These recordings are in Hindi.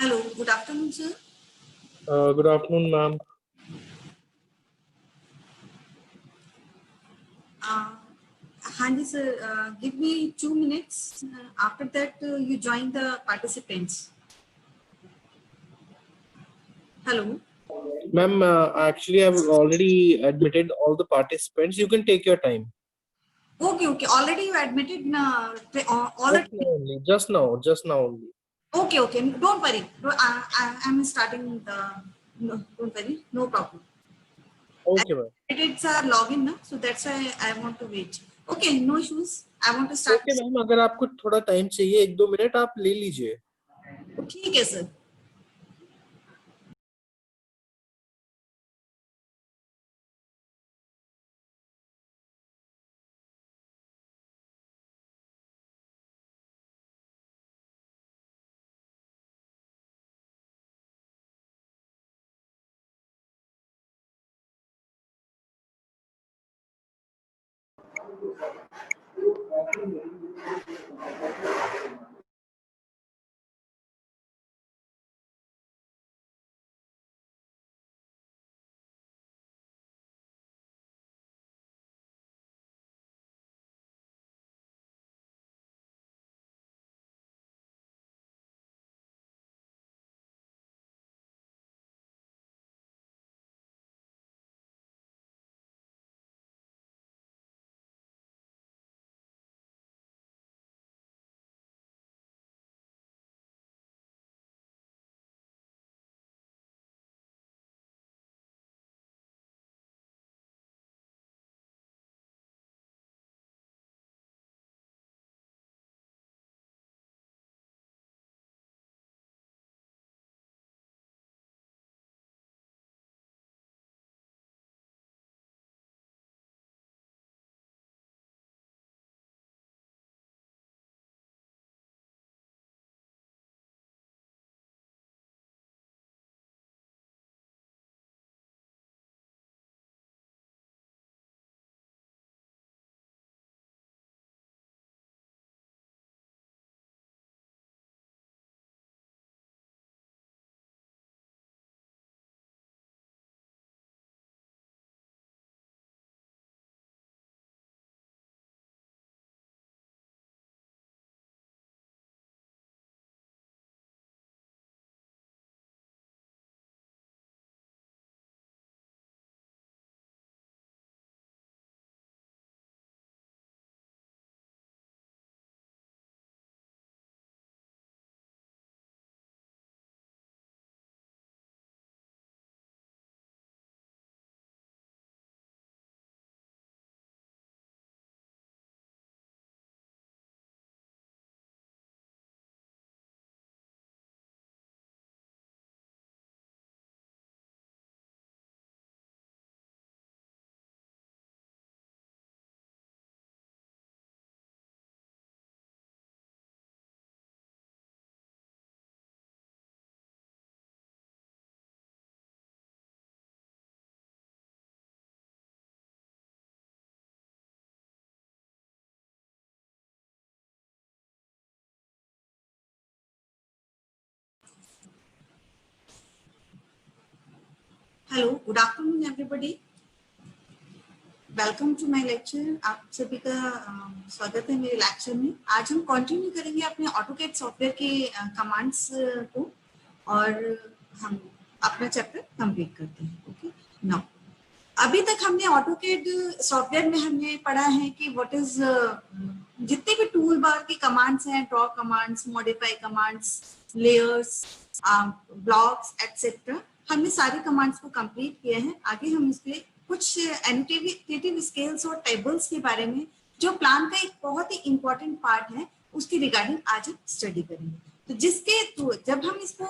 Hello, good afternoon, sir. Good afternoon, ma'am. Handy, sir, give me 2 minutes. After that, you join the participants. Hello. Ma'am, actually, I've already admitted all the participants. You can take your time. Okay, okay. Already you admitted all the. Just now only. Just now only. Okay, okay. Don't worry. I'm starting the. No, don't worry. No problem. Okay, ma'am. It's a login, na? So that's why I want to wait. Okay, no issues. I want to start. Okay, ma'am अगर आपको थोड़ा टाइम चाहिए 1-2 मिनट आप ले लीजिए. ठीक है sir. Hello, good afternoon, everybody. Welcome to my lecture. आप सभी का स्वागत है मेरे लेक्चर में. आज हम कंटिन्यू करेंगे अपने ऑटोकैड सॉफ्टवेयर के कमांड्स को और हम अपना चैप्टर कंप्लीट करते हैं. ओके, नाउ अभी तक हमने ऑटोकैड सॉफ्टवेयर में हमने पढ़ा है कि व्हाट इज जितने भी टूल बार के कमांड्स हैं, draw commands, modify commands, layers, blocks etcetera, हमने सारे कमांड्स को कंप्लीट किए हैं. आगे हम इसके कुछ एनोटेटिव स्केल्स और टेबल्स के बारे में, जो प्लान का एक बहुत ही इंपॉर्टेंट पार्ट है, उसकी रिगार्डिंग आज हम स्टडी करेंगे. तो जिसके थ्रू जब हम इसको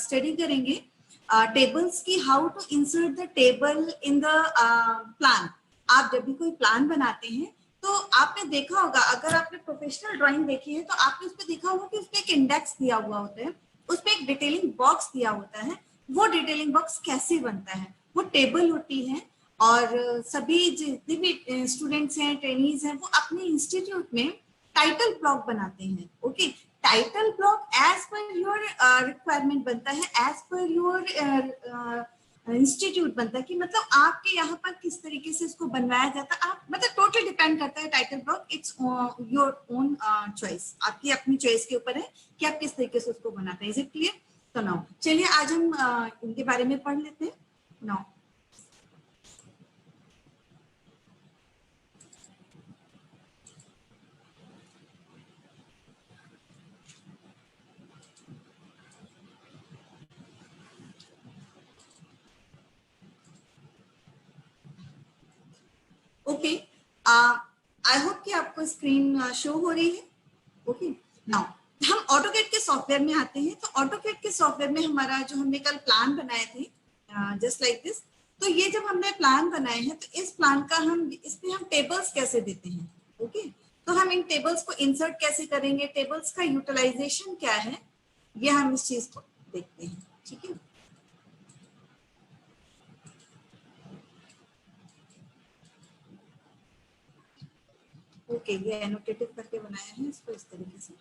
स्टडी करेंगे टेबल्स की, how to insert the table in the plan. आप जब भी कोई प्लान बनाते हैं तो आपने देखा होगा, अगर आपने प्रोफेशनल ड्राइंग देखी है तो आपने उस पर देखा होगा कि उस पर एक इंडेक्स दिया हुआ होता है, उस पर एक डिटेलिंग बॉक्स दिया होता है. वो डिटेलिंग बॉक्स कैसे बनता है? वो टेबल होती है और सभी जितने भी स्टूडेंट्स हैं, ट्रेनीज हैं, वो अपने इंस्टीट्यूट में टाइटल ब्लॉक बनाते हैं. Okay, title block as per your requirement बनता है, एज पर योर इंस्टीट्यूट बनता है कि मतलब आपके यहाँ पर किस तरीके से इसको बनवाया जाता है। आप मतलब टोटल डिपेंड करता है title block, it's your own choice, आपकी अपनी चॉइस के ऊपर है कि आप किस तरीके से उसको बनाते हैं। Is it clear? तो नाउ चलिए आज हम इनके बारे में पढ़ लेते हैं। नाउ ओके, आई होप कि आपको स्क्रीन शो हो रही है। ओके, नाउ हम ऑटोकैड के सॉफ्टवेयर में आते हैं। तो ऑटोकैड के सॉफ्टवेयर में हमारा जो हमने कल प्लान बनाए थे जस्ट लाइक दिस, तो ये जब हमने प्लान बनाए हैं तो इस प्लान का इसमें हम टेबल्स कैसे देते हैं। ओके, तो हम इन टेबल्स को इंसर्ट कैसे करेंगे, टेबल्स का यूटिलाइजेशन क्या है, ये हम इस चीज को देखते हैं। ठीक है, ओके, ये एनोटेटिव करके बनाया है इसको इस तरीके से।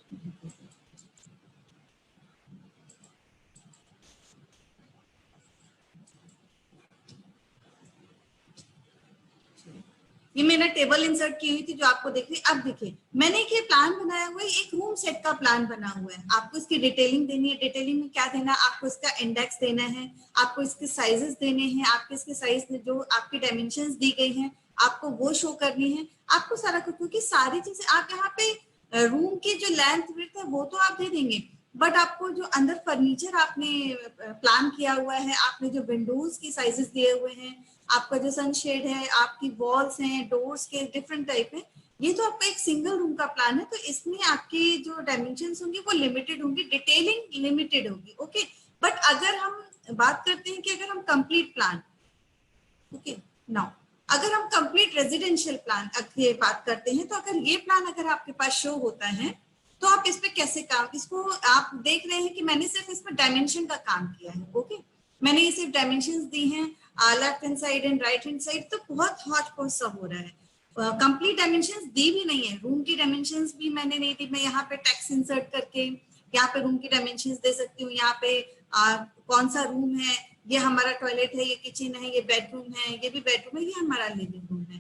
ये मैंने टेबल इंसर्ट की हुई थी जो आपको देख रही। अब देखिए मैंने ये प्लान बनाया हुआ है, एक रूम सेट का प्लान बना हुआ है। आपको इसकी डिटेलिंग देनी है। डिटेलिंग में क्या देना, आपको इसका इंडेक्स देना है, आपको इसके साइजेस देने हैं, आपके इसके साइज जो आपकी डायमेंशंस दी गई हैं आपको वो शो करनी है। आपको सारा कुछ, क्योंकि सारी चीजें आप यहाँ पे रूम की जो लेंथ विड्थ है वो तो आप दे देंगे, बट आपको जो अंदर फर्नीचर आपने प्लान किया हुआ है, आपने जो विंडोज की साइजेस दिए हुए हैं, आपका जो सनशेड है, आपकी वॉल्स हैं, डोर्स के डिफरेंट टाइप है, ये तो आपका एक सिंगल रूम का प्लान है। तो इसमें आपकी जो डायमेंशंस होंगी वो लिमिटेड होंगी, डिटेलिंग लिमिटेड होगी। ओके, बट अगर हम बात करते हैं कि अगर हम कंप्लीट प्लान, ओके नाउ अगर हम कंप्लीट रेजिडेंशियल प्लान की बात करते हैं, तो अगर ये प्लान अगर आपके पास शो होता है तो आप इस पे कैसे काम, इसको आप देख रहे हैं कि मैंने सिर्फ इसमें डायमेंशन का काम किया है। ओके, मैंने ये सिर्फ डायमेंशंस दी हैं left hand side and right hand side, तो बहुत हॉच पॉच सब हो रहा है। कंप्लीट डायमेंशंस दी भी नहीं है, रूम की डायमेंशंस भी मैंने नहीं दी। मैं यहाँ पे टेक्स्ट इंसर्ट करके यहाँ पे रूम की डायमेंशंस दे सकती हूँ। यहाँ पे कौन सा रूम है, ये हमारा टॉयलेट है, ये किचन है, ये बेडरूम है, ये भी बेडरूम है, ये हमारा लिविंग रूम है।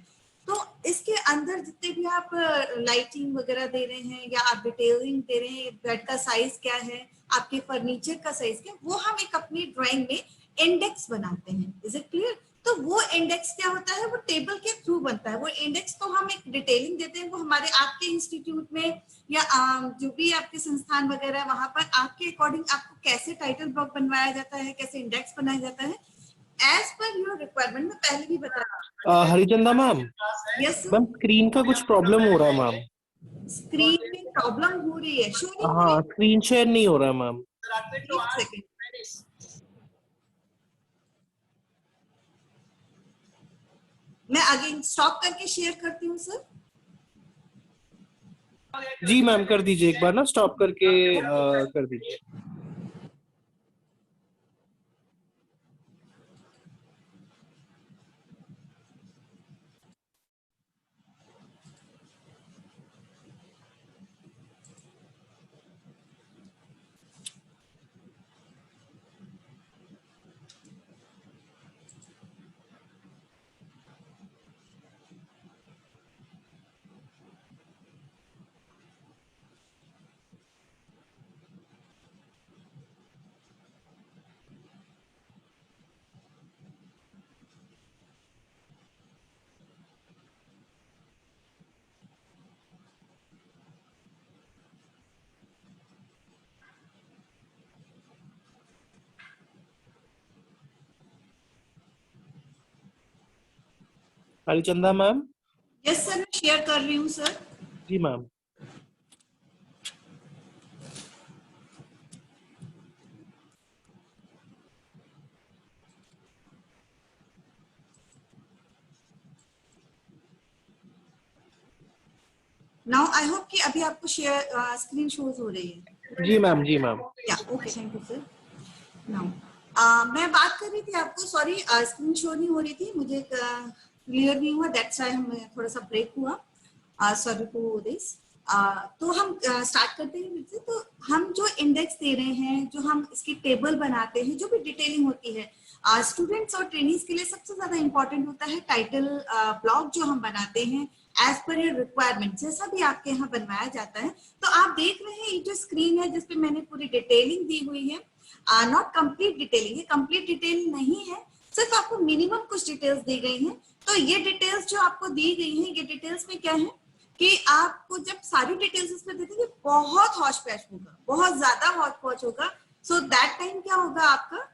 तो इसके अंदर जितने भी आप लाइटिंग वगैरह दे रहे हैं या आप डिटेलिंग दे रहे हैं, बेड का साइज क्या है, आपके फर्नीचर का साइज क्या, वो हम एक अपनी ड्राइंग में इंडेक्स बनाते हैं। Is it clear? तो वो इंडेक्स क्या होता है, वो टेबल के थ्रू बनता है। वो इंडेक्स तो हम एक डिटेलिंग देते हैं, वो हमारे आपके इंस्टीट्यूट में या जो भी आपके संस्थान वगैरह वहां पर आपके अकॉर्डिंग आपको कैसे टाइटल ब्लॉक बनवाया जाता है, कैसे इंडेक्स बनाया जाता है, एज पर योर रिक्वायरमेंट। में पहले भी बताया। हरिचंदा मैम, यस मैम स्क्रीन का कुछ प्रॉब्लम हो रहा है मैम। स्क्रीन में प्रॉब्लम हो रही है, शो नहीं हो हाँ, स्क्रीन शेयर नहीं हो रहा है मैम। रही। एक सेकंड, मैं अगेन स्टॉप करके शेयर करती हूँ सर। जी मैम, कर दीजिए एक बार ना, स्टॉप करके कर दीजिए। हरिचंदा मैम। यस सर, मैं शेयर कर रही हूँ सर। जी मैम। नाउ आई होप कि अभी आपको शेयर स्क्रीन शोज हो रही है। जी मैम, जी मैम। या okay, thank you sir. Now मैं बात कर रही थी, आपको सॉरी स्क्रीन शो नहीं हो रही थी, मुझे क्लियर नहीं हुआ, दैट्स व्हाई हम थोड़ा सा ब्रेक हुआ, सॉरी टू दिस। तो हम स्टार्ट करते हैं। तो हम जो इंडेक्स दे रहे हैं, जो हम इसकी टेबल बनाते हैं, जो भी डिटेलिंग होती है स्टूडेंट्स और ट्रेनिंग के लिए सबसे ज्यादा इंपॉर्टेंट होता है टाइटल ब्लॉक जो हम बनाते हैं एज पर योर रिक्वायरमेंट, जैसा भी आपके यहाँ बनवाया जाता है। तो आप देख रहे हैं ये जो स्क्रीन है जिसपे मैंने पूरी डिटेलिंग दी हुई है, नॉट कंप्लीट डिटेलिंग, ये कंप्लीट डिटेलिंग नहीं है, सिर्फ आपको मिनिमम कुछ डिटेल्स दी गई हैं। तो ये डिटेल्स जो आपको दी गई हैं, ये डिटेल्स में क्या है कि आपको जब सारी डिटेल्स इसमें देते हैं बहुत हौच पैच होगा, बहुत ज्यादा हौच पौच होगा। सो दैट टाइम क्या होगा, आपका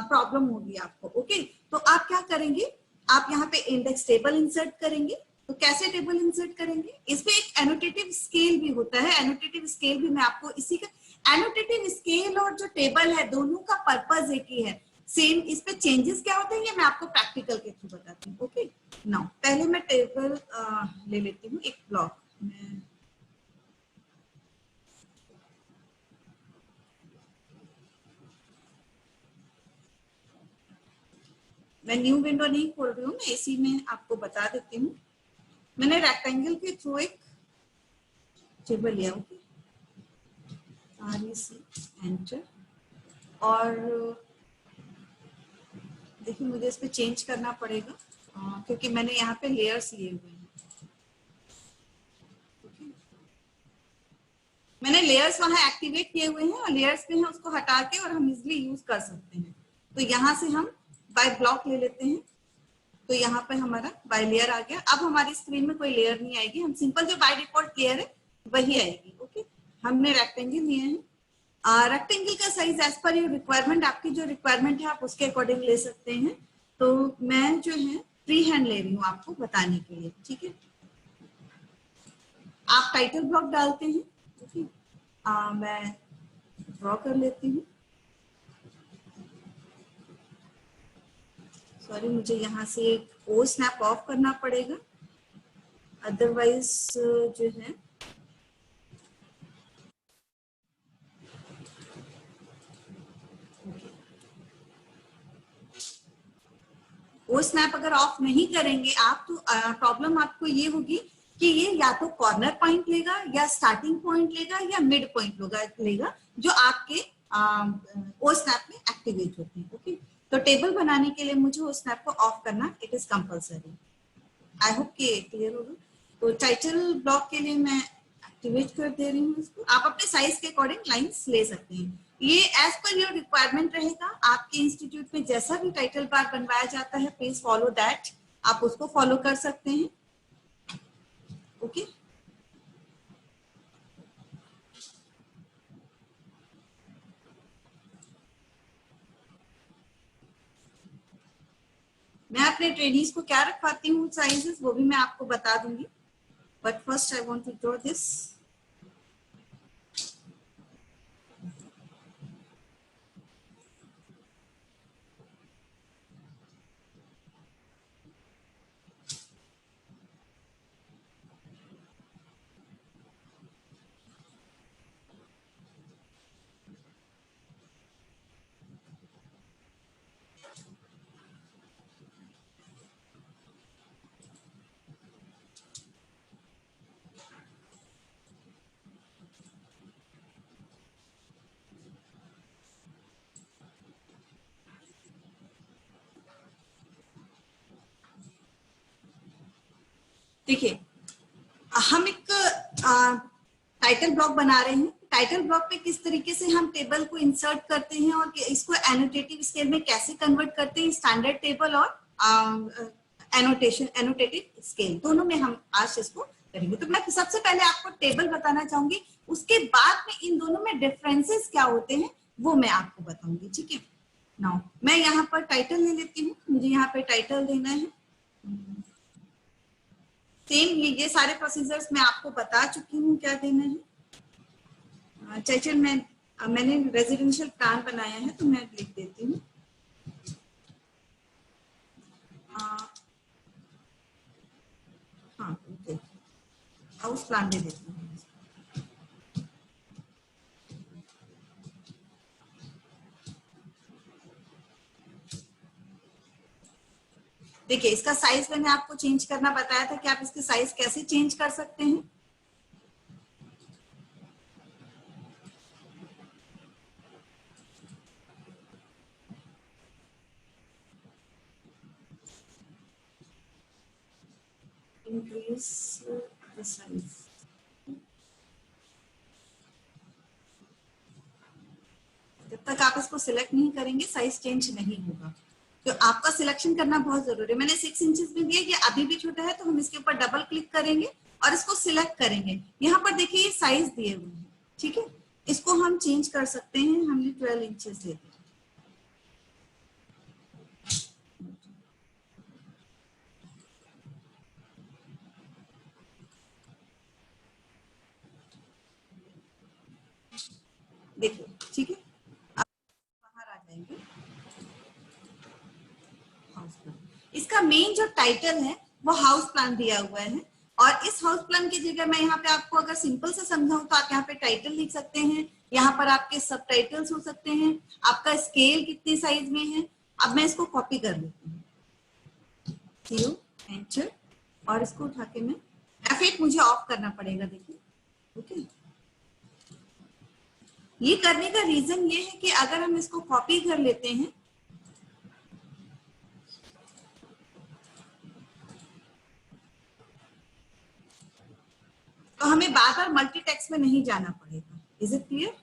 प्रॉब्लम होगी आपको। ओके, तो आप क्या करेंगे, आप यहाँ पे इंडेक्स टेबल इंसर्ट करेंगे। तो कैसे टेबल इंसर्ट करेंगे, इसमें एक एनोटेटिव स्केल भी होता है। एनोटेटिव स्केल भी मैं आपको इसी का, एनोटेटिव स्केल और जो टेबल है दोनों का पर्पस एक ही है, सेम। इस पे चेंजेस क्या होते हैं ये मैं आपको प्रैक्टिकल के थ्रू बताती हूँ। ओके, नाउ पहले मैं टेबल ले लेती हूँ, एक ब्लॉक में मैं न्यू विंडो नहीं खोल रही हूँ, मैं इसी में आपको बता देती हूँ। मैंने रेक्टेंगल के थ्रू एक टेबल लिया। ओके, एंटर, और देखिए मुझे इस पे चेंज करना पड़ेगा क्योंकि मैंने यहाँ पे लेयर्स लिए हुए हैं। मैंने लेयर्स वहां एक्टिवेट किए हुए हैं और लेयर्स पे हैं, उसको हटा के और हम इजिली यूज कर सकते हैं। तो यहाँ से हम बाय ब्लॉक ले लेते हैं। तो यहाँ पे हमारा बाय लेयर आ गया। अब हमारी स्क्रीन में कोई लेयर नहीं आएगी, हम सिंपल जो बाय डिफॉल्ट लेयर है वही आएगी। ओके, हमने रेक्टेंगल लिए हैं। रेक्टेंगल का size as per your requirement, आपकी जो रिक्वायरमेंट है आप उसके अकॉर्डिंग ले सकते हैं। तो मैं जो है फ्री हैंड ले रही हूँ आपको बताने के लिए, ठीक है। आप टाइटल ब्लॉक डालते हैं। ओके, मैं ड्रॉ कर लेती हूँ। सॉरी, मुझे यहाँ से एक ओ स्नैप ऑफ करना पड़ेगा, अदरवाइज जो है वो स्नैप अगर ऑफ नहीं करेंगे आप तो प्रॉब्लम आपको ये होगी कि ये या तो कॉर्नर पॉइंट लेगा या स्टार्टिंग पॉइंट लेगा या मिड पॉइंट लेगा जो आपके ओ स्नैप में एक्टिवेट होते हैं। ओके, तो टेबल बनाने के लिए मुझे ओ स्नैप को ऑफ करना it is compulsory. I hope कि क्लियर होगा। तो टाइटल ब्लॉक के लिए मैं एक्टिवेट कर दे रही हूँ इसको। आप अपने साइज के अकॉर्डिंग लाइंस ले सकते हैं। ये एज पर योर रिक्वायरमेंट रहेगा। आपके इंस्टीट्यूट में जैसा भी टाइटल बार बनवाया जाता है प्लीज फॉलो दैट, आप उसको फॉलो कर सकते हैं। ओके, मैं अपने ट्रेनीज को क्या रखवाती हूँ साइजेस वो भी मैं आपको बता दूंगी, but first I want to draw this. देखिए, हम एक टाइटल ब्लॉक बना रहे हैं। टाइटल ब्लॉक पे किस तरीके से हम टेबल को इंसर्ट करते हैं और इसको एनोटेटिव स्केल में कैसे कन्वर्ट करते हैं, स्टैंडर्ड टेबल और एनोटेटिव स्केल दोनों में हम आज इसको करेंगे। तो मैं सबसे पहले आपको टेबल बताना चाहूंगी, उसके बाद में इन दोनों में डिफरेंसेस क्या होते हैं वो मैं आपको बताऊंगी, ठीक है। नाउ मैं यहाँ पर टाइटल ले लेती हूँ, मुझे यहाँ पे टाइटल देना है। सेम ये सारे प्रोसीजर्स मैं आपको बता चुकी हूँ क्या देना है। चल मैंने रेजिडेंशियल प्लान बनाया है तो मैं लिख देती हूँ हाँ ओके, हाउस प्लान दे देती हूँ। देखिए, इसका साइज मैंने आपको चेंज करना बताया था कि आप इसके साइज कैसे चेंज कर सकते हैं। Increase the size. जब तक आप इसको सिलेक्ट नहीं करेंगे साइज चेंज नहीं होगा। तो आपका सिलेक्शन करना बहुत जरूरी है। मैंने 6 इंचेस में दिया, ये अभी भी छोटा है, तो हम इसके ऊपर डबल क्लिक करेंगे और इसको सिलेक्ट करेंगे। यहाँ पर देखिए ये साइज दिए हुए हैं, ठीक है। इसको हम चेंज कर सकते हैं, हमने 12 इंचेस दे दिया। देखिए, ठीक है, अब बाहर आ जाएंगे। हाउस प्लान, इसका मेन जो टाइटल है वो हाउस प्लान दिया हुआ है, और इस हाउस प्लान की जगह मैं यहाँ पे आपको अगर सिंपल से समझाऊं तो आप यहाँ पे टाइटल लिख सकते हैं, यहाँ पर आपके सब टाइटल्स हो सकते हैं, आपका स्केल कितनी साइज में है। अब मैं इसको कॉपी कर लेती हूँ, एंटर, और इसको उठा के मैं F8 मुझे ऑफ करना पड़ेगा, देखिए, ओके। ये करने का रीजन ये है कि अगर हम इसको कॉपी कर लेते हैं तो हमें बार बार मल्टीटेक्स्ट में नहीं जाना पड़ेगा। Is it clear?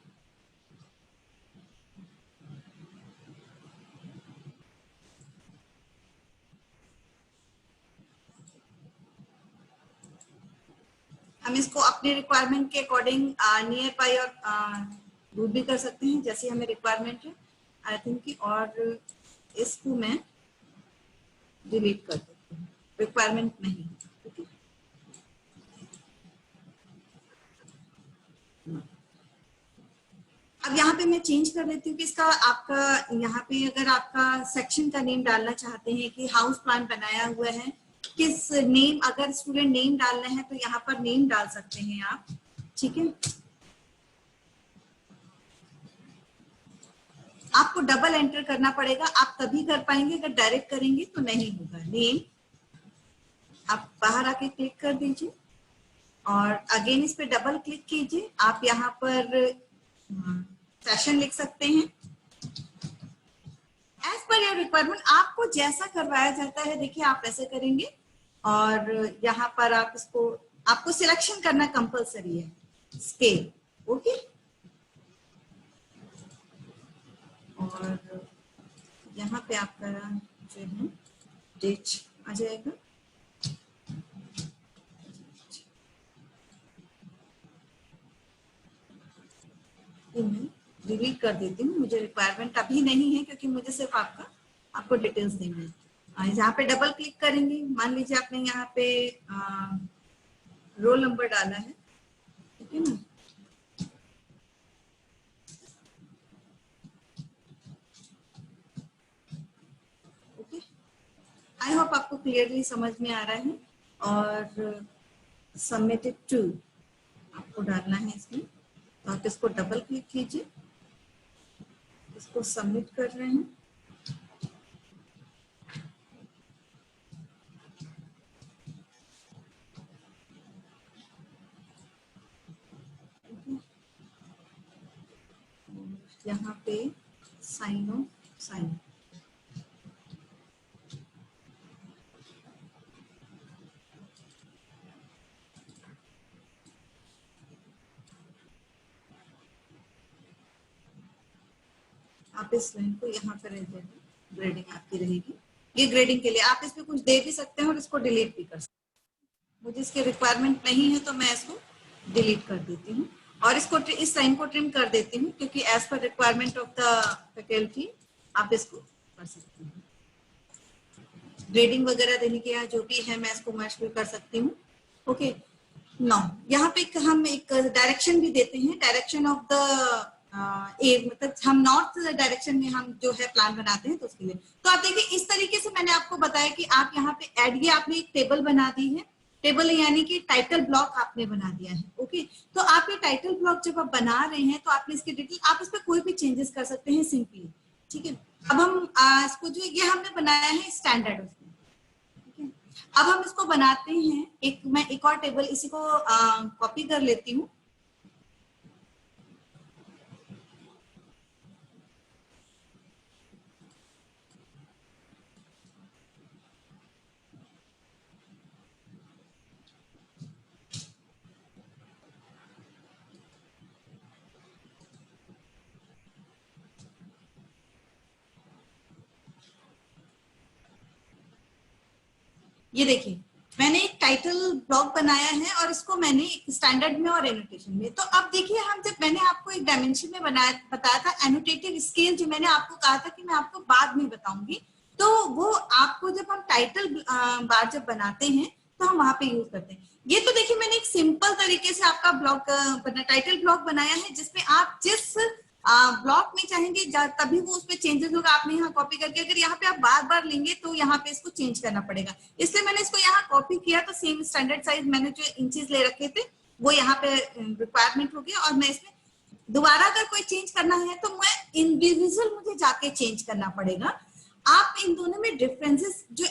हम इसको अपने रिक्वायरमेंट के अकॉर्डिंग नियर बाय और दूर भी कर सकते हैं, जैसे हमें रिक्वायरमेंट है आई थिंक की, और इसको मैं डिलीट कर देती हूँ, रिक्वायरमेंट नहीं, ठीक है। अब यहाँ पे मैं चेंज कर देती हूँ कि इसका आपका यहाँ पे अगर आपका सेक्शन का नेम डालना चाहते हैं कि हाउस प्लान बनाया हुआ है, किस नेम, अगर स्टूडेंट नेम डालना है तो यहाँ पर नेम डाल सकते हैं आप, ठीक है। आपको डबल एंटर करना पड़ेगा, आप तभी कर पाएंगे, अगर डायरेक्ट करेंगे तो नहीं होगा। नेम आप बाहर आके क्लिक कर दीजिए और अगेन इस पे डबल क्लिक कीजिए। आप यहाँ पर सेशन लिख सकते हैं, एज पर योर रिक्वायरमेंट, आपको जैसा करवाया जाता है देखिए आप वैसे करेंगे। और यहाँ पर आप इसको, आपको सिलेक्शन करना कंपलसरी है, स्केल, ओके। और यहाँ पे आपका जो है डेट आ जाएगा, मैं डिलीट कर देती हूँ, मुझे रिक्वायरमेंट अभी नहीं है क्योंकि मुझे सिर्फ आपको डिटेल्स देनी है। यहाँ पे डबल क्लिक करेंगे, मान लीजिए आपने यहाँ पे रोल नंबर डाला है, ठीक है ना। ओके, आई होप आपको क्लियरली समझ में आ रहा है। और सबमिटेड टू आपको डालना है इसमें, तो आप इसको डबल क्लिक कीजिए, इसको सबमिट कर रहे हैं। यहाँ पे साइन ऑफ साइन, आप इस लाइन को यहाँ पे रह जाएगा, ग्रेडिंग आपकी रहेगी। ये ग्रेडिंग के लिए आप इसमें कुछ दे भी सकते हैं और इसको डिलीट भी कर सकते हैं। मुझे इसकी रिक्वायरमेंट नहीं है तो मैं इसको डिलीट कर देती हूँ और इसको इस साइन को ट्रिम कर देती हूँ, क्योंकि as per requirement of the faculty आप इसको कर सकते हैं। ग्रेडिंग वगैरह देने के जो भी है मैं इसको मैच कर सकती हूँ, ओके। नो, यहाँ पे हम एक डायरेक्शन भी देते हैं, डायरेक्शन ऑफ द मतलब हम नॉर्थ डायरेक्शन में हम जो है प्लान बनाते हैं तो उसके लिए। तो आप देखिए इस तरीके से मैंने आपको बताया कि आप यहाँ पे ऐड, ये आपने एक टेबल बना दी है, टेबल यानी कि टाइटल ब्लॉक आपने बना दिया है, ओके। तो आप ये टाइटल ब्लॉक जब आप बना रहे हैं तो आपने इसकी डिटेल, आप इस पर कोई भी चेंजेस कर सकते हैं सिंपली, ठीक है। अब हम इसको जो ये हमने बनाया है स्टैंडर्ड उसमें, ठीक है। अब हम इसको बनाते हैं, मैं एक और टेबल इसी को कॉपी कर लेती हूँ। ये देखिए मैंने एक टाइटल ब्लॉक बनाया है और इसको मैंने एक स्टैंडर्ड में और एनोटेशन में। तो अब देखिए हम जब मैंने आपको एक डायमेंशन में बताया था एनोटेटिव स्केल, जो मैंने आपको कहा था कि मैं आपको बाद में बताऊंगी, तो वो आपको जब हम टाइटल बार जब बनाते हैं तो हम वहां पे यूज करते हैं। ये तो देखिए मैंने एक सिंपल तरीके से आपका ब्लॉक टाइटल ब्लॉक बनाया है, जिसमें आप जिस ब्लॉक में चाहेंगे तभी वो उसपे चेंजेस होगा। आपने यहाँ कॉपी करके, अगर यहाँ पे आप बार बार लेंगे तो यहाँ पे इसको चेंज करना पड़ेगा, इसलिए मैंने इसको यहाँ कॉपी किया। तो सेम स्टैंडर्ड साइज मैंने जो इंचेस ले रखे थे वो यहाँ पे रिक्वायरमेंट हो गया, और मैं इसमें दोबारा अगर कोई चेंज करना है तो मैं इंडिविजुअल मुझे जाके चेंज करना पड़ेगा। आप इन दोनों में डिफरेंसेस, जो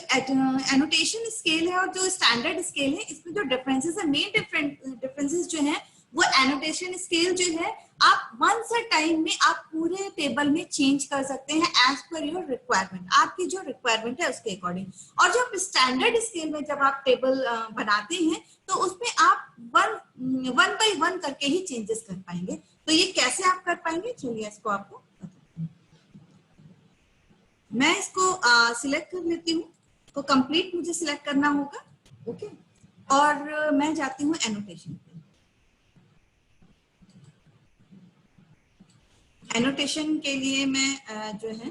एनोटेशन स्केल है और जो स्टैंडर्ड स्केल है, इसमें जो डिफरेंसेस है, मेन डिफरेंसेस जो है वो एनोटेशन स्केल जो है आप वंस अ टाइम में आप पूरे टेबल में चेंज कर सकते हैं एज पर योर रिक्वायरमेंट, आपकी जो रिक्वायरमेंट है उसके अकॉर्डिंग। और जब स्टैंडर्ड स्केल में जब आप टेबल बनाते हैं तो उसमें आप वन बाय वन करके ही चेंजेस कर पाएंगे। तो ये कैसे आप कर पाएंगे, चलिए इसको आपको बताते हैं। मैं इसको सिलेक्ट कर लेती हूँ, तो कंप्लीट मुझे सिलेक्ट करना होगा, ओके। और मैं जाती हूँ एनोटेशन पे। एनोटेशन के लिए मैं जो है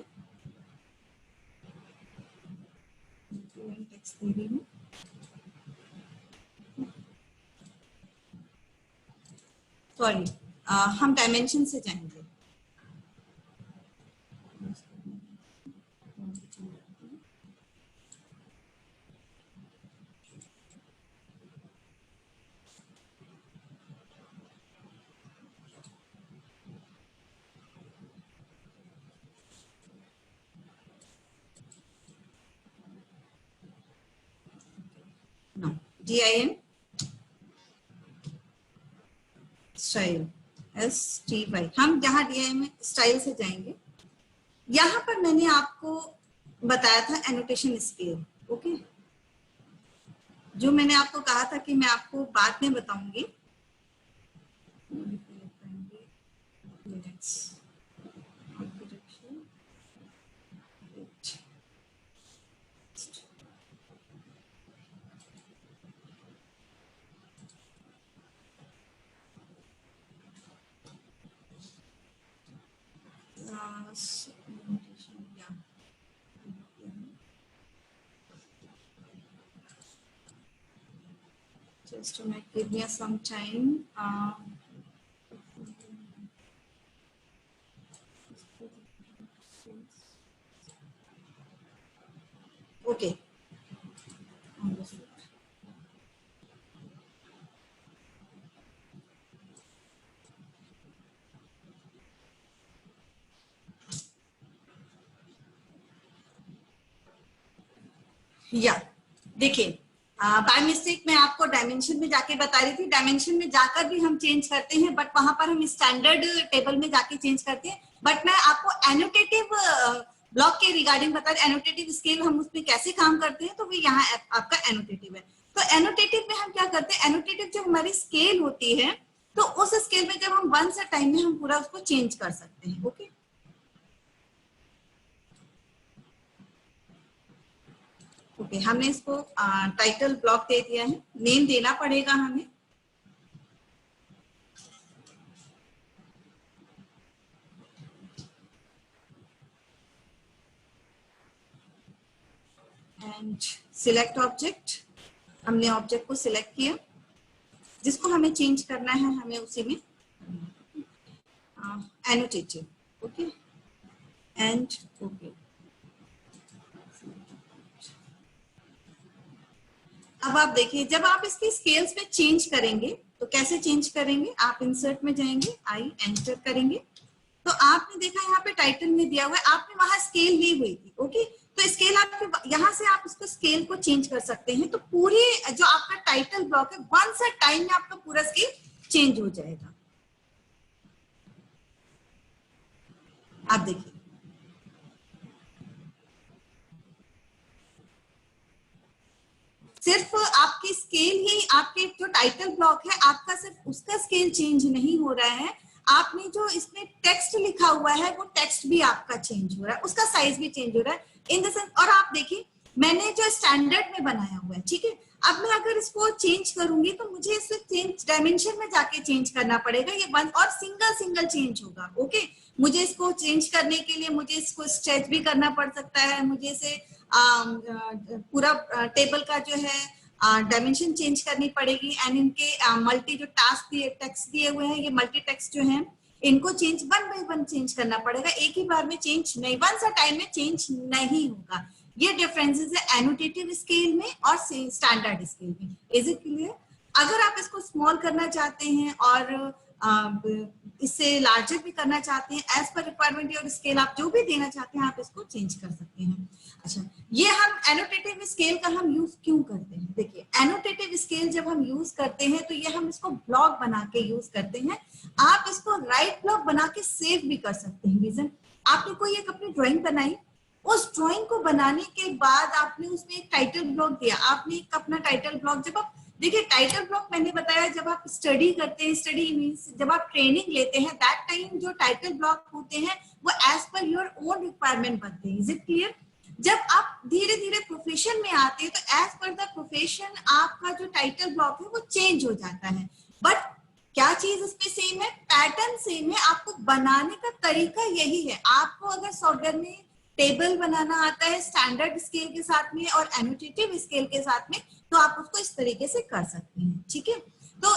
टेक्स्ट दे रही हूँ। सॉरी, हम डायमेंशन से जाएंगे। DIN स्टाइल STY, हम जहां DIN में स्टाइल से जाएंगे। यहां पर मैंने आपको बताया था एनोटेशन स्केल, ओके, जो मैंने आपको कहा था कि मैं आपको बाद में बताऊंगी। Just to make, give me some time. Okay. या देखिए, बाय मिस्टेक मैं आपको डायमेंशन में जाके बता रही थी, डायमेंशन में जाकर भी हम चेंज करते हैं, बट वहां पर हम स्टैंडर्ड टेबल में जाके चेंज करते हैं। बट मैं आपको एनोटेटिव ब्लॉक के रिगार्डिंग बता रही, एनोटेटिव स्केल हम उसमें कैसे काम करते हैं, तो वो यहाँ आपका एनोटेटिव है। तो एनोटेटिव में हम क्या करते हैं, एनोटेटिव जो हमारी स्केल होती है, तो उस स्केल में जब हम वंस अ टाइम में हम पूरा उसको चेंज कर सकते हैं, ओके। ओके, हमने इसको टाइटल ब्लॉक दे दिया है, नेम देना पड़ेगा हमें। एंड सिलेक्ट ऑब्जेक्ट, हमने ऑब्जेक्ट को सिलेक्ट किया, जिसको हमें चेंज करना है हमें उसी में एनोटेटिव, ओके, एंड ओके। अब आप देखिए, जब आप इसकी स्केल्स में चेंज करेंगे तो कैसे चेंज करेंगे, आप इंसर्ट में जाएंगे, आई एंटर करेंगे, तो आपने देखा यहाँ पे टाइटल में दिया हुआ है, आपने वहां स्केल ली हुई थी, ओके। तो स्केल आपके यहाँ से आप इसको स्केल को चेंज कर सकते हैं, तो पूरे जो आपका टाइटल ब्लॉक है वंस अ टाइम में आपका पूरा स्केल चेंज हो जाएगा। आप देखिए, सिर्फ आपकी स्केल ही, आपके जो टाइटल ब्लॉक है आपका सिर्फ उसका स्केल चेंज नहीं हो रहा है, आपने जो इसमें टेक्स्ट लिखा हुआ है वो टेक्स्ट भी आपका चेंज हो रहा है, उसका साइज भी चेंज हो रहा है इन द सेंस। और आप देखिए मैंने जो स्टैंडर्ड में बनाया हुआ है, ठीक है। अब मैं अगर इसको चेंज करूंगी तो मुझे इसे चेंज डायमेंशन में जाके चेंज करना पड़ेगा, ये वन और सिंगल चेंज होगा। ओके, मुझे इसको चेंज करने के लिए मुझे इसको स्ट्रेच भी करना पड़ सकता है, मुझे इसे पूरा टेबल का जो है डायमेंशन चेंज करनी पड़ेगी, एंड इनके मल्टी जो टास्क दिए टेक्स्ट दिए हुए हैं, ये मल्टी टेक्स्ट जो है इनको change one by one change करना पड़ेगा, एक ही बार में चेंज नहीं, वन सा टाइम में चेंज नहीं होगा। ये डिफरेंसेस है एनोटेटिव स्केल में और स्टैंडर्ड स्केल में। Is it clear? अगर आप इसको स्मॉल करना चाहते हैं और इससे लार्जर भी करना चाहते हैं, एज पर रिक्वायरमेंट और स्केल आप जो भी देना चाहते हैं आप इसको चेंज कर सकते हैं। अच्छा, ये हम एनोटेटिव स्केल का हम यूज क्यों करते हैं? देखिए, एनोटेटिव स्केल जब हम यूज करते हैं तो ये हम इसको ब्लॉक बना के यूज करते हैं। आप इसको राइट ब्लॉक बना के सेव भी कर सकते हैं। रीजन, आपने कोई एक अपनी ड्राइंग बनाई, उस ड्राइंग को बनाने के बाद आपने उसमें एक टाइटल ब्लॉक दिया, आपने एक अपना टाइटल ब्लॉक, जब आप देखिए टाइटल ब्लॉक मैंने बताया जब आप स्टडी करते हैं, स्टडी मींस जब आप ट्रेनिंग लेते हैं, दैट टाइम जो टाइटल ब्लॉक होते हैं वो as per your own requirement बनते हैं। Is it clear? जब आप धीरे धीरे प्रोफेशन में आते हैं तो एज पर द प्रोफेशन आपका जो टाइटल ब्लॉक है वो चेंज हो जाता है। बट क्या चीज इसमें सेम है? पैटर्न सेम है, आपको बनाने का तरीका यही है। आपको अगर सॉफ्टवेयर में टेबल बनाना आता है स्टैंडर्ड स्केल के साथ में और एनोटेटिव स्केल के साथ में, तो आप उसको इस तरीके से कर सकते हैं। ठीक है, तो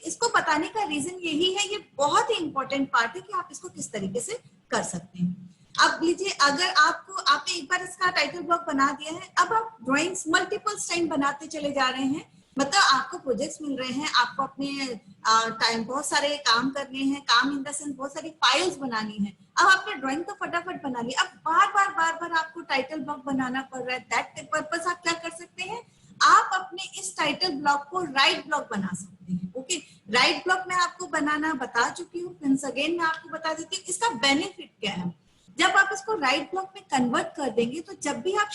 इसको बताने का रीजन यही है, ये बहुत ही इंपॉर्टेंट पार्ट है कि आप इसको किस तरीके से कर सकते हैं। अब लीजिए, अगर आपने एक बार इसका टाइटल ब्लॉक बना दिया है, अब आप ड्राइंग्स मल्टीपल टाइम बनाते चले जा रहे हैं, मतलब आपको प्रोजेक्ट्स मिल रहे हैं, आपको अपने टाइम बहुत सारे काम करने हैं, काम इन द सेंस बहुत सारी फाइल्स बनानी है। अब आपने ड्राइंग तो फटाफट बना ली, अब बार बार आपको टाइटल ब्लॉक बनाना पड़ रहा है। दैट पर्पस आप क्या कर सकते हैं, आप अपने इस टाइटल ब्लॉक को राइट ब्लॉक बना सकते हैं। ओके, राइट ब्लॉक में आपको बनाना बता चुकी हूँ, फिर अगेन मैं आपको बता देती हूँ इसका बेनिफिट क्या है। जब आप इसको राइट ब्लॉक में कन्वर्ट कर देंगे तो जब भी आप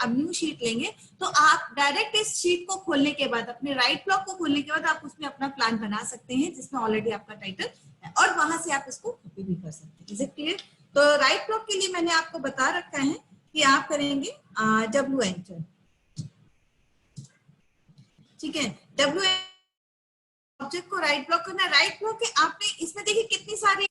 न्यू शीट लेंगे तो आप डायरेक्ट इस शीट को खोलने के बाद, अपने राइट ब्लॉक को खोलने के बाद आप उसमें अपना प्लान बना सकते हैं जिसमें ऑलरेडी आपका टाइटल है, और वहां से आप इसको कॉपी भी कर सकते हैं। Is it clear? तो राइट ब्लॉक के लिए मैंने आपको बता रखा है कि आप करेंगे डब्ल्यू एंटर। ठीक है, डब्ल्यू ऑब्जेक्ट को राइट ब्लॉक करना। राइट ब्लॉक के आपने इसमें देखिए कितनी सारी,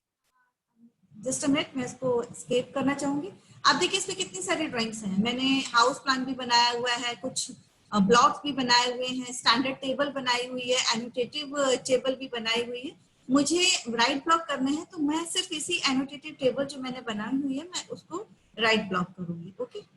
जस्ट अ मिनट मैं इसको स्केप करना चाहूंगी। आप देखिए इसमें कितनी सारी ड्राइंग्स हैं, मैंने हाउस प्लान भी बनाया हुआ है, कुछ ब्लॉक्स भी बनाए हुए हैं, स्टैंडर्ड टेबल बनाई हुई है, एनोटेटिव टेबल भी बनाई हुई है। मुझे राइट ब्लॉक करना है तो मैं सिर्फ इसी एनोटेटिव टेबल जो मैंने बनाई हुई है मैं उसको राइट ब्लॉक करूंगी। ओके,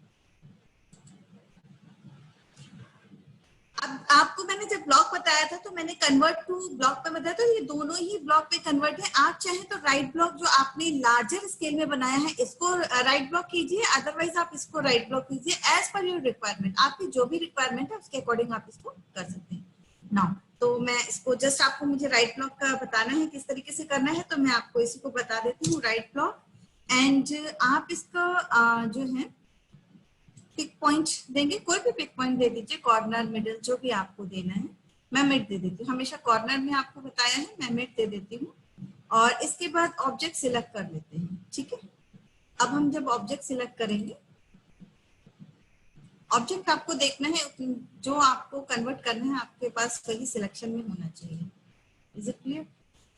अब आपको मैंने जब ब्लॉक बताया था तो मैंने कन्वर्ट टू ब्लॉक पे बताया, तो ये दोनों ही ब्लॉक पे कन्वर्ट है। आप चाहे तो राइट ब्लॉक जो आपने लार्जर स्केल में बनाया है इसको राइट ब्लॉक कीजिए, अदरवाइज आप इसको राइट ब्लॉक कीजिए एज पर योर रिक्वायरमेंट। आपकी जो भी रिक्वायरमेंट है उसके अकॉर्डिंग आप इसको कर सकते हैं। नाउ तो मैं इसको जस्ट आपको मुझे राइट ब्लॉक का बताना है किस तरीके से करना है, तो मैं आपको इसी को बता देती हूँ राइट ब्लॉक। एंड आप इसका जो है पिक पॉइंट देंगे, कोई भी पिक पॉइंट दे दीजिए, कॉर्नर मिडिल जो भी आपको देना है। मैं मिड दे देती हूँ, हमेशा कॉर्नर में आपको बताया है, मैं मिड दे देती हूँ। और इसके बाद ऑब्जेक्ट सिलेक्ट कर लेते हैं। ठीक है, अब हम जब ऑब्जेक्ट सिलेक्ट करेंगे, ऑब्जेक्ट आपको देखना है जो आपको कन्वर्ट करना है आपके पास वही सिलेक्शन में होना चाहिए। Is it clear?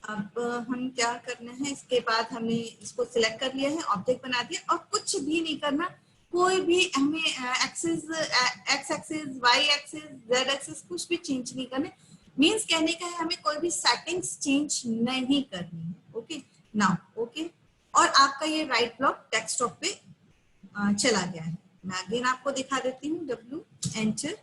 अब हम क्या करना है, इसके बाद हमने इसको सिलेक्ट कर लिया है, ऑब्जेक्ट बना दिया, और कुछ भी नहीं करना, कोई भी हमें axis, X axis, Y axis, Z axis कुछ भी चेंज नहीं करने। मींस कहने का है हमें कोई भी सेटिंग्स चेंज नहीं करनी है। ओके, नाउ ओके, और आपका ये राइट ब्लॉक डेस्कटॉप पे चला गया है। मैं अगेन आपको दिखा देती हूँ, डब्ल्यू एंटर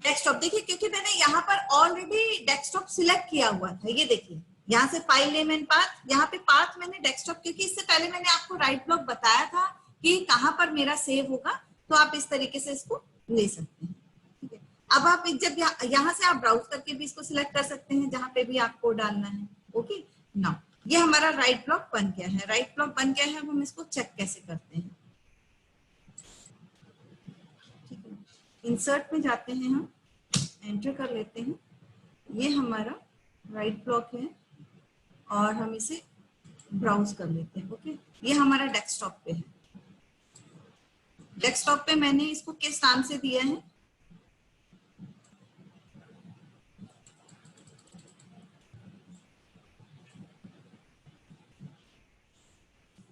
डेस्कटॉप। देखिए क्योंकि मैंने यहाँ पर ऑलरेडी डेस्कटॉप सिलेक्ट किया हुआ था, ये देखिए यहाँ से फाइल नेम एंड पाथ, यहाँ पे पाथ मैंने डेस्कटॉप, क्योंकि इससे पहले मैंने आपको राइट ब्लॉक बताया था कि कहाँ पर मेरा सेव होगा, तो आप इस तरीके से इसको ले सकते हैं। ठीक है, अब आप जब यहाँ से आप ब्राउज करके भी इसको सिलेक्ट कर सकते हैं जहाँ पे भी आपको डालना है। ओके, नाउ ये हमारा राइट ब्लॉक बन गया है। राइट ब्लॉक बन गया है, अब हम इसको चेक कैसे करते हैं। ठीक है, इंसर्ट में जाते हैं, हम एंटर कर लेते हैं, ये हमारा राइट ब्लॉक है और हम इसे ब्राउज कर लेते हैं। ओके, ये हमारा डेस्कटॉप पे है। डेस्कटॉप पे मैंने इसको किस नाम से दिया है?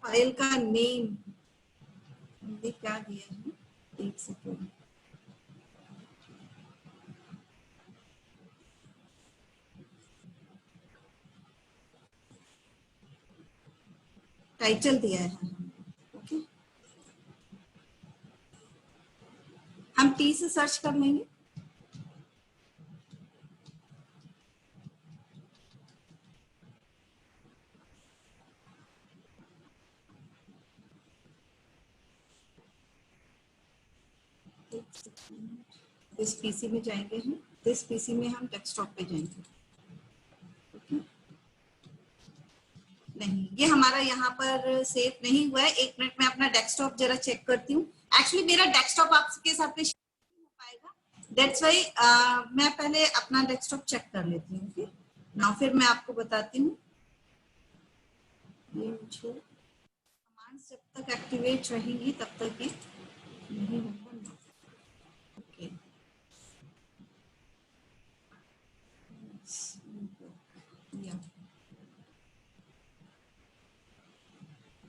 फाइल का नेम हमने क्या दिया है? एक सेकेंड, टाइटल दिया है हमने। ओके, हम टी से सर्च कर लेंगे। इस पीसी में जाएंगे हम, इस पीसी में हम डेस्कटॉप पे जाएंगे। ओके, नहीं, ये हमारा यहाँ पर सेव नहीं हुआ है। एक मिनट में अपना डेस्कटॉप जरा चेक करती हूँ। एक्चुअली मेरा डेस्कटॉप आपके साथ में नहीं हो पाएगा, दैट्स वाई मैं पहले अपना डेस्कटॉप चेक कर लेती हूँ। ओके, नाउ फिर मैं आपको बताती हूँ। ये मुझे कमांड्स जब तक एक्टिवेट रहेंगी तब तक ये नहीं होगा। ओके,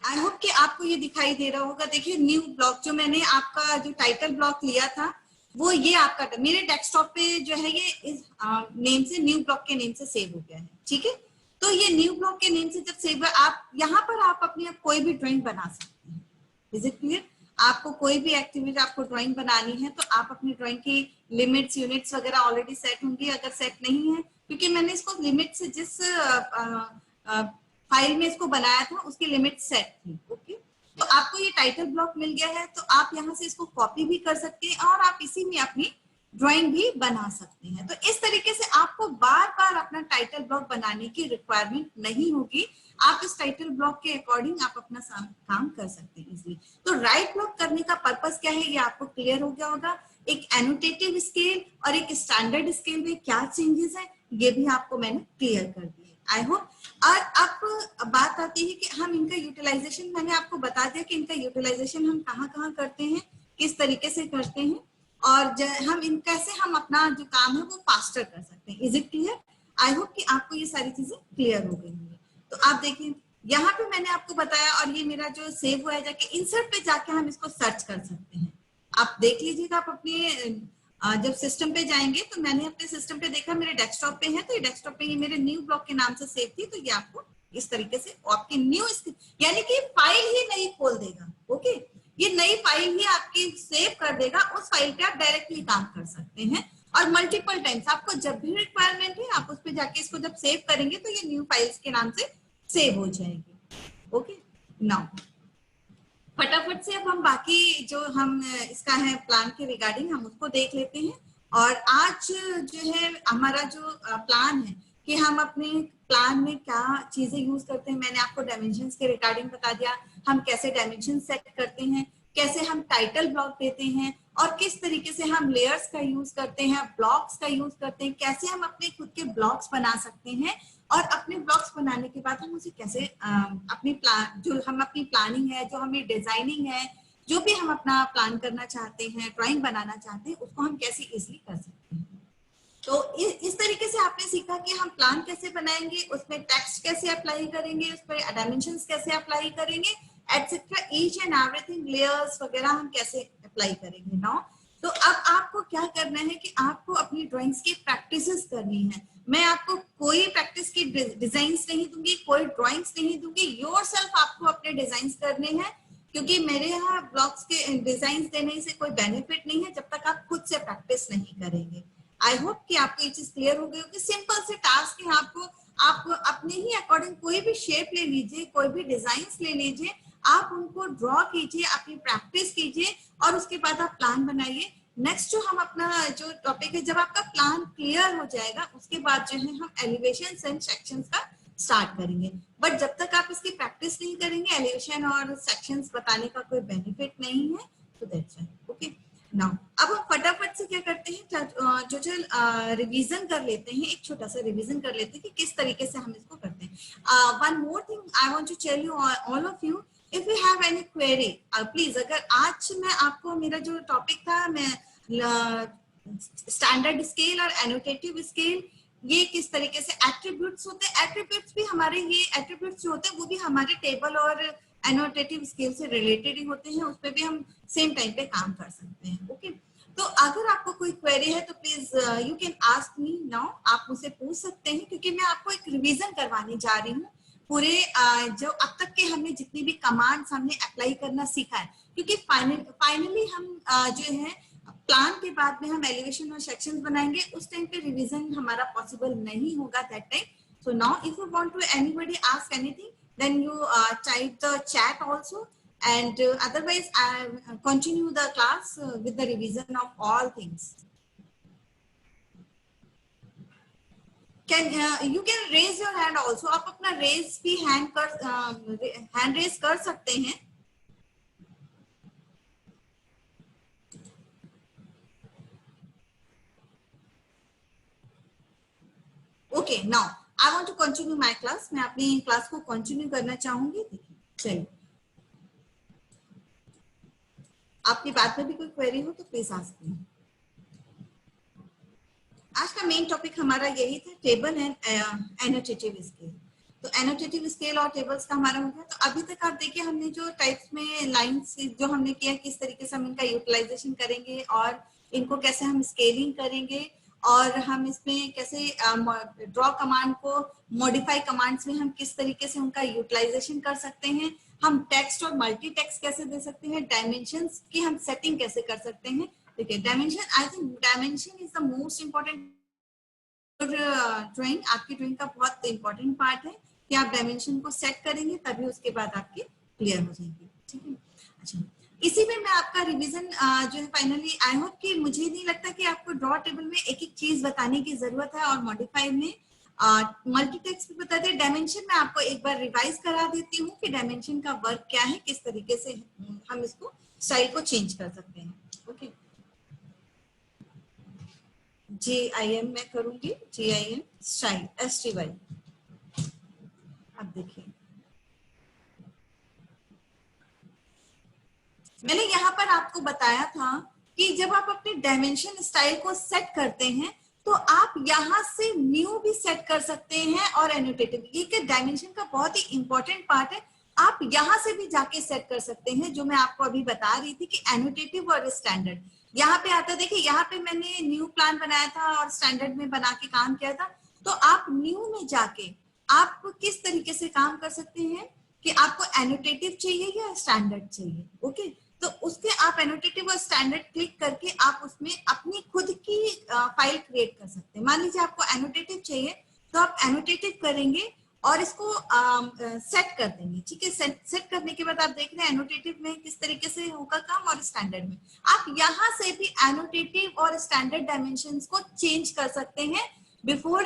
आई होप कि आपको ये दिखाई दे रहा होगा। देखिए न्यू ब्लॉक, जो मैंने आपका जो टाइटल ब्लॉक लिया था वो ये आपका मेरे डेस्कटॉप पे जो है ये इस नेम से, न्यू ब्लॉक के नेम से सेव हो गया है। ठीक है, तो ये न्यू ब्लॉक के नेम से जब सेव हुआ, आप यहाँ पर आप अपनी कोई भी ड्राइंग बना सकते हैं। Is it clear? आपको कोई भी एक्टिविटी, आपको ड्राइंग बनानी है तो आप अपनी ड्राइंग की लिमिट्स, यूनिट्स वगैरह ऑलरेडी सेट होंगी। अगर सेट नहीं है, क्योंकि मैंने इसको लिमिट से जिस फाइल में इसको बनाया था उसकी लिमिट सेट थी। ओके, तो आपको ये टाइटल ब्लॉक मिल गया है, तो आप यहाँ से इसको कॉपी भी कर सकते हैं और आप इसी में अपनी ड्राइंग भी बना सकते हैं। तो इस तरीके से आपको बार बार अपना टाइटल ब्लॉक बनाने की रिक्वायरमेंट नहीं होगी। आप इस टाइटल ब्लॉक के अकॉर्डिंग आप अपना काम कर सकते हैं इजीली। तो राइट ब्लॉक करने का पर्पस क्या है, ये आपको क्लियर हो गया होगा। एक एनोटेटिव स्केल और एक स्टैंडर्ड स्केल में क्या चेंजेस है, ये भी आपको मैंने क्लियर कर दिया। I hope. और अब बात आती है कि हम इनका यूटिलाइजेशन, मैंने आपको बता दिया कि इनका यूटिलाइजेशन हम कहाँ करते हैं, किस तरीके से करते हैं, और हम कैसे हम अपना जो काम है वो फास्टर कर सकते हैं। Is it clear? I hope कि आपको ये सारी चीजें क्लियर हो गई होंगी। तो आप देखिए यहाँ पे मैंने आपको बताया, और ये मेरा जो सेव हुआ है, जाके इंसर्ट पे जाके हम इसको सर्च कर सकते हैं। आप देख लीजिएगा, आप अपने जब सिस्टम पे जाएंगे तो मैंने अपने सिस्टम पे देखा मेरे डेस्कटॉप पे है, तो ये डेस्कटॉप पे ये मेरे न्यू ब्लॉक के नाम से सेव थी। तो ये आपको इस तरीके से आपकी न्यू, यानी कि फाइल ही नई खोल देगा। ओके, ये नई फाइल ही आपकी सेव कर देगा, उस फाइल पे आप डायरेक्टली काम कर सकते हैं। और मल्टीपल टाइम्स आपको जब भी रिक्वायरमेंट है, आप उस पर जाके इसको जब सेव करेंगे तो ये न्यू फाइल्स के नाम से सेव हो जाएगी। ओके, नाउ फटाफट से अब हम बाकी जो हम इसका है प्लान के रिगार्डिंग हम उसको देख लेते हैं। और आज जो है हमारा जो प्लान है कि हम अपने प्लान में क्या चीजें यूज करते हैं, मैंने आपको डायमेंशंस के रिगार्डिंग बता दिया, हम कैसे डायमेंशन सेट करते हैं, कैसे हम टाइटल ब्लॉक देते हैं, और किस तरीके से हम लेयर्स का यूज करते हैं, ब्लॉक्स का यूज करते हैं, कैसे हम अपने खुद के ब्लॉक्स बना सकते हैं, और अपने ब्लॉक्स बनाने के बाद हम उसे कैसे अपनी प्लान, जो हम अपनी प्लानिंग है, जो हमें डिजाइनिंग है, जो भी हम अपना प्लान करना चाहते हैं, ड्राइंग बनाना चाहते हैं, उसको हम कैसे इजीली कर सकते हैं। तो इस तरीके से आपने सीखा कि हम प्लान कैसे बनाएंगे, उसमें टेक्स्ट कैसे अप्लाई करेंगे, उस पर डायमेंशंस कैसे अप्लाई करेंगे, etcetera, each and everything, layers वगैरह हम कैसे अप्लाई करेंगे नाउ। तो अब आपको क्या करना है कि आपको अपनी ड्राइंग्स की प्रैक्टिसेस करनी है। मैं आपको कोई प्रैक्टिस की डिजाइन्स नहीं दूंगी, कोई ड्राइंग्स नहीं दूंगी, योरसेल्फ आपको अपने डिजाइन्स करने हैं, क्योंकि मेरे यहाँ ब्लॉग्स के डिजाइन्स देने से कोई बेनिफिट नहीं है जब तक आप खुद से प्रैक्टिस नहीं करेंगे। आई होप कि आपको ये चीज क्लियर हो गई होगी। सिंपल से टास्क है, आपको आप अपने ही अकॉर्डिंग कोई भी शेप ले लीजिए, कोई भी डिजाइन्स ले लीजिए, आप उनको ड्रॉ कीजिए, अपनी प्रैक्टिस कीजिए, और उसके बाद आप प्लान बनाइए। नेक्स्ट जो हम अपना जो टॉपिक है, जब आपका प्लान क्लियर हो जाएगा उसके बाद जो है हम एलिवेशन एंड सेक्शंस का स्टार्ट करेंगे। बट जब तक आप इसकी प्रैक्टिस नहीं करेंगे, एलिवेशन और सेक्शंस बताने का कोई बेनिफिट नहीं है। तो दैट्स इट। ओके, नाउ अब हम फटाफट से क्या करते हैं, जो रिवीजन कर लेते हैं, एक छोटा सा रिवीजन कर लेते हैं कि किस तरीके से हम इसको करते हैं। One more thing I want to tell you all of you if you have any query please, अगर आज मैं आपको मेरा जो टॉपिक था, मैं स्टैंडर्ड स्केल और एनोटेटिव स्केल, ये किस तरीके से एट्रीब्यूट्स होते हैं, एट्रीब्यूट्स भी हमारे, ये एट्रीब्यूट्स जो होते हैं वो भी हमारे टेबल और एनोटेटिव स्केल से रिलेटेड ही होते हैं, उस पर भी हम सेम टाइम पे काम कर सकते हैं। ओके, तो अगर आपको कोई क्वेरी है तो please you can ask me now, आप मुझसे पूछ सकते हैं, क्योंकि मैं आपको एक रिवीजन करवाने जा रही हूँ पूरे जो अब तक के हमने जितनी भी कमांड्स हमने अप्लाई करना सीखा है, क्योंकि फाइनली हम जो है प्लान के बाद में हम एलिवेशन और सेक्शंस बनाएंगे, उस टाइम पे रिवीजन हमारा पॉसिबल नहीं होगा that time. So now if you want to anybody ask anything, then you type the chat also, and otherwise I continue the class with the revision of all things. Can you can raise your hand also, आप अपना raise भी hand raise कर सकते हैं। Okay, now I want to continue my class, मैं अपनी क्लास को कंटिन्यू करना चाहूंगी। चलिए, आपकी बात में भी कोई क्वेरी हो तो प्लीज आस्क मी। आज का मेन टॉपिक हमारा यही था, टेबल एंड एनोटेटिव स्केल। तो एनोटेटिव स्केल और टेबल्स का हमारा हो गया। तो अभी तक आप देखिए हमने जो टाइप्स में लाइंस जो हमने किया, किस तरीके से हम इनका यूटिलाइजेशन करेंगे और इनको कैसे हम स्केलिंग करेंगे, और हम इसमें कैसे ड्रॉ कमांड को मॉडिफाई कमांड्स में हम किस तरीके से उनका यूटिलाइजेशन कर सकते हैं, हम टेक्स्ट और मल्टी टेक्स्ट कैसे दे सकते हैं, डायमेंशंस की हम सेटिंग कैसे कर सकते हैं। देखिए dimension, I think dimension is the most important drawing, आपकी ड्राइंग का बहुत इंपॉर्टेंट पार्ट है कि आप डायमेंशन को सेट करेंगे तभी उसके बाद आपकी क्लियर हो जाएगी। ठीक है, अच्छा, इसी में मैं आपका रिवीजन जो है फाइनली, आई होप कि मुझे नहीं लगता कि आपको ड्रॉ टेबल में एक एक चीज बताने की जरूरत है, और मॉडिफाई में मल्टी टेक्स्ट भी बताते हैं। डायमेंशन में आपको एक बार रिवाइज करा देती हूँ कि डायमेंशन का वर्क क्या है, किस तरीके से हम इसको स्टाइल को चेंज कर सकते हैं। ओके, GIM मैं करूंगी, GIM स्टाइल STY। अब देखिए मैंने यहाँ पर आपको बताया था कि जब आप अपने डायमेंशन स्टाइल को सेट करते हैं तो आप यहाँ से न्यू भी सेट कर सकते हैं और एनोटेटिव, ये डायमेंशन का बहुत ही इंपॉर्टेंट पार्ट है। आप यहाँ से भी जाके सेट कर सकते हैं, जो मैं आपको अभी बता रही थी कि एनोटेटिव और स्टैंडर्ड यहाँ पे आता है। देखिए यहाँ पे मैंने न्यू प्लान बनाया था और स्टैंडर्ड में बना के काम किया था। तो आप न्यू में जाके आप किस तरीके से काम कर सकते हैं कि आपको एनोटेटिव चाहिए या स्टैंडर्ड चाहिए। ओके, तो उसके आप एनोटेटिव और स्टैंडर्ड क्लिक करके आप उसमें अपनी खुद की फाइल क्रिएट कर सकते हैं। मान लीजिए आपको एनोटेटिव चाहिए तो आप एनोटेटिव करेंगे और इसको सेट कर देंगे। ठीक है, सेट करने के बाद आप देख रहे हैं एनोटेटिव में किस तरीके से होगा काम, और स्टैंडर्ड में आप यहाँ से भी एनोटेटिव और स्टैंडर्ड डायमेंशंस को चेंज कर सकते हैं बिफोर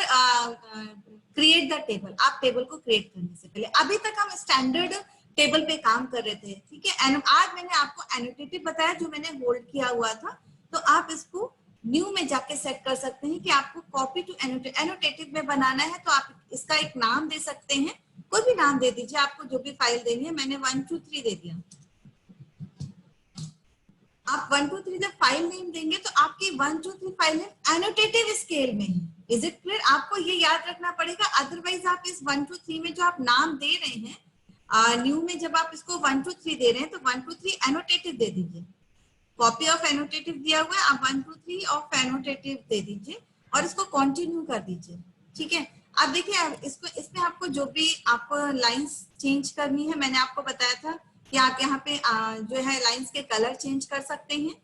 क्रिएट द टेबल। आप टेबल को क्रिएट करने से पहले, अभी तक हम स्टैंडर्ड टेबल पे काम कर रहे थे। ठीक है, आज मैंने आपको एनोटेटिव बताया जो मैंने होल्ड किया हुआ था, तो आप इसको न्यू में जाके सेट कर सकते हैं कि आपको कॉपी टू एनोटेटिव में बनाना है। तो आप इसका एक नाम दे सकते हैं, कोई भी नाम दे दीजिए, आपको जो भी फाइल देनी है। मैंने 1 2 3 दे दिया। आप 1 2 3 जब फाइल नेम देंगे तो आपकी 1 2 3 फाइल नेम एनोटेटिव स्केल में है। Is it clear? आपको ये याद रखना पड़ेगा, अदरवाइज आप इस 1 2 3 में जो आप नाम दे रहे हैं न्यू में, जब आप इसको 1 2 3 दे रहे हैं तो 1 2 3 एनोटेटिव दे दीजिए। कॉपी ऑफ एनोटेटिव दिया हुआ है, आप 1 2 3 ऑफ एनोटेटिव दे दीजिए और इसको कंटिन्यू कर दीजिए। ठीक है, अब देखिए इसको, इसमें आपको जो भी आपको लाइंस चेंज करनी है, मैंने आपको बताया था कि आप यहाँ पे जो है लाइंस के कलर चेंज कर सकते हैं।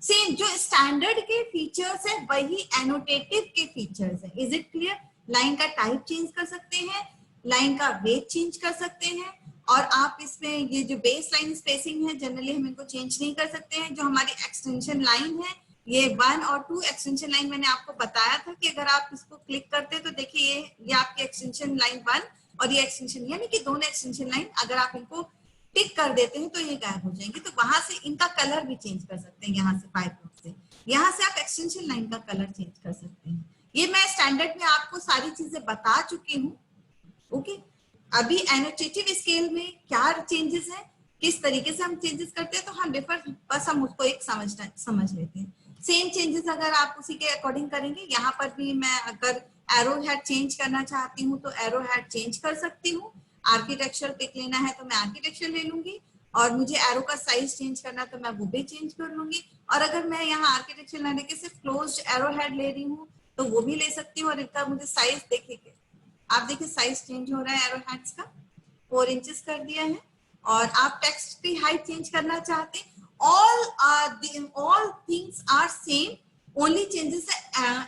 सेम जो स्टैंडर्ड के फीचर्स है वही एनोटेटिव के फीचर्स है। Is it clear? लाइन का टाइप चेंज कर सकते हैं, लाइन का वेट चेंज कर सकते हैं, और आप इसमें ये जो बेस लाइन स्पेसिंग है जनरली हम इनको चेंज नहीं कर सकते हैं। जो हमारी एक्सटेंशन लाइन है, ये 1 और 2 एक्सटेंशन लाइन मैंने आपको बताया था कि अगर आप इसको क्लिक करते हैं तो देखिए ये आपकी एक्सटेंशन लाइन 1 और ये एक्सटेंशन, यानी कि दोनों एक्सटेंशन लाइन अगर आप इनको टिक कर देते हैं तो ये गायब हो जाएंगे। तो वहां से इनका कलर भी चेंज कर सकते हैं, यहाँ से 5 से यहाँ से आप एक्सटेंशन लाइन का कलर चेंज कर सकते हैं। ये मैं स्टैंडर्ड में आपको सारी चीजें बता चुकी हूँ। ओके, अभी एनोटेटिव स्केल में क्या चेंजेस है, किस तरीके से हम चेंजेस करते हैं, तो हम डिफर, बस हम उसको एक समझ लेते हैं। सेम चेंजेस अगर आप उसी के अकॉर्डिंग करेंगे, यहाँ पर भी मैं अगर एरो हेड चेंज करना चाहती हूँ तो एरो हेड चेंज कर सकती हूँ। आर्किटेक्चर पिक लेना है तो मैं आर्किटेक्चर ले लूंगी, और मुझे एरो का साइज चेंज करना है तो मैं वो भी चेंज कर लूंगी। और अगर मैं यहाँ आर्किटेक्चर लेने के सिर्फ क्लोज्ड एरो हेड ले रही हूँ तो वो भी ले सकती हूँ। और इनका मुझे साइज देखिए, आप देखिए साइज चेंज हो रहा है एरो हेड्स का, 4 इंचेस कर दिया है। और आप टेक्स्ट की हाइट चेंज करना चाहते हैं, all things are same, only changes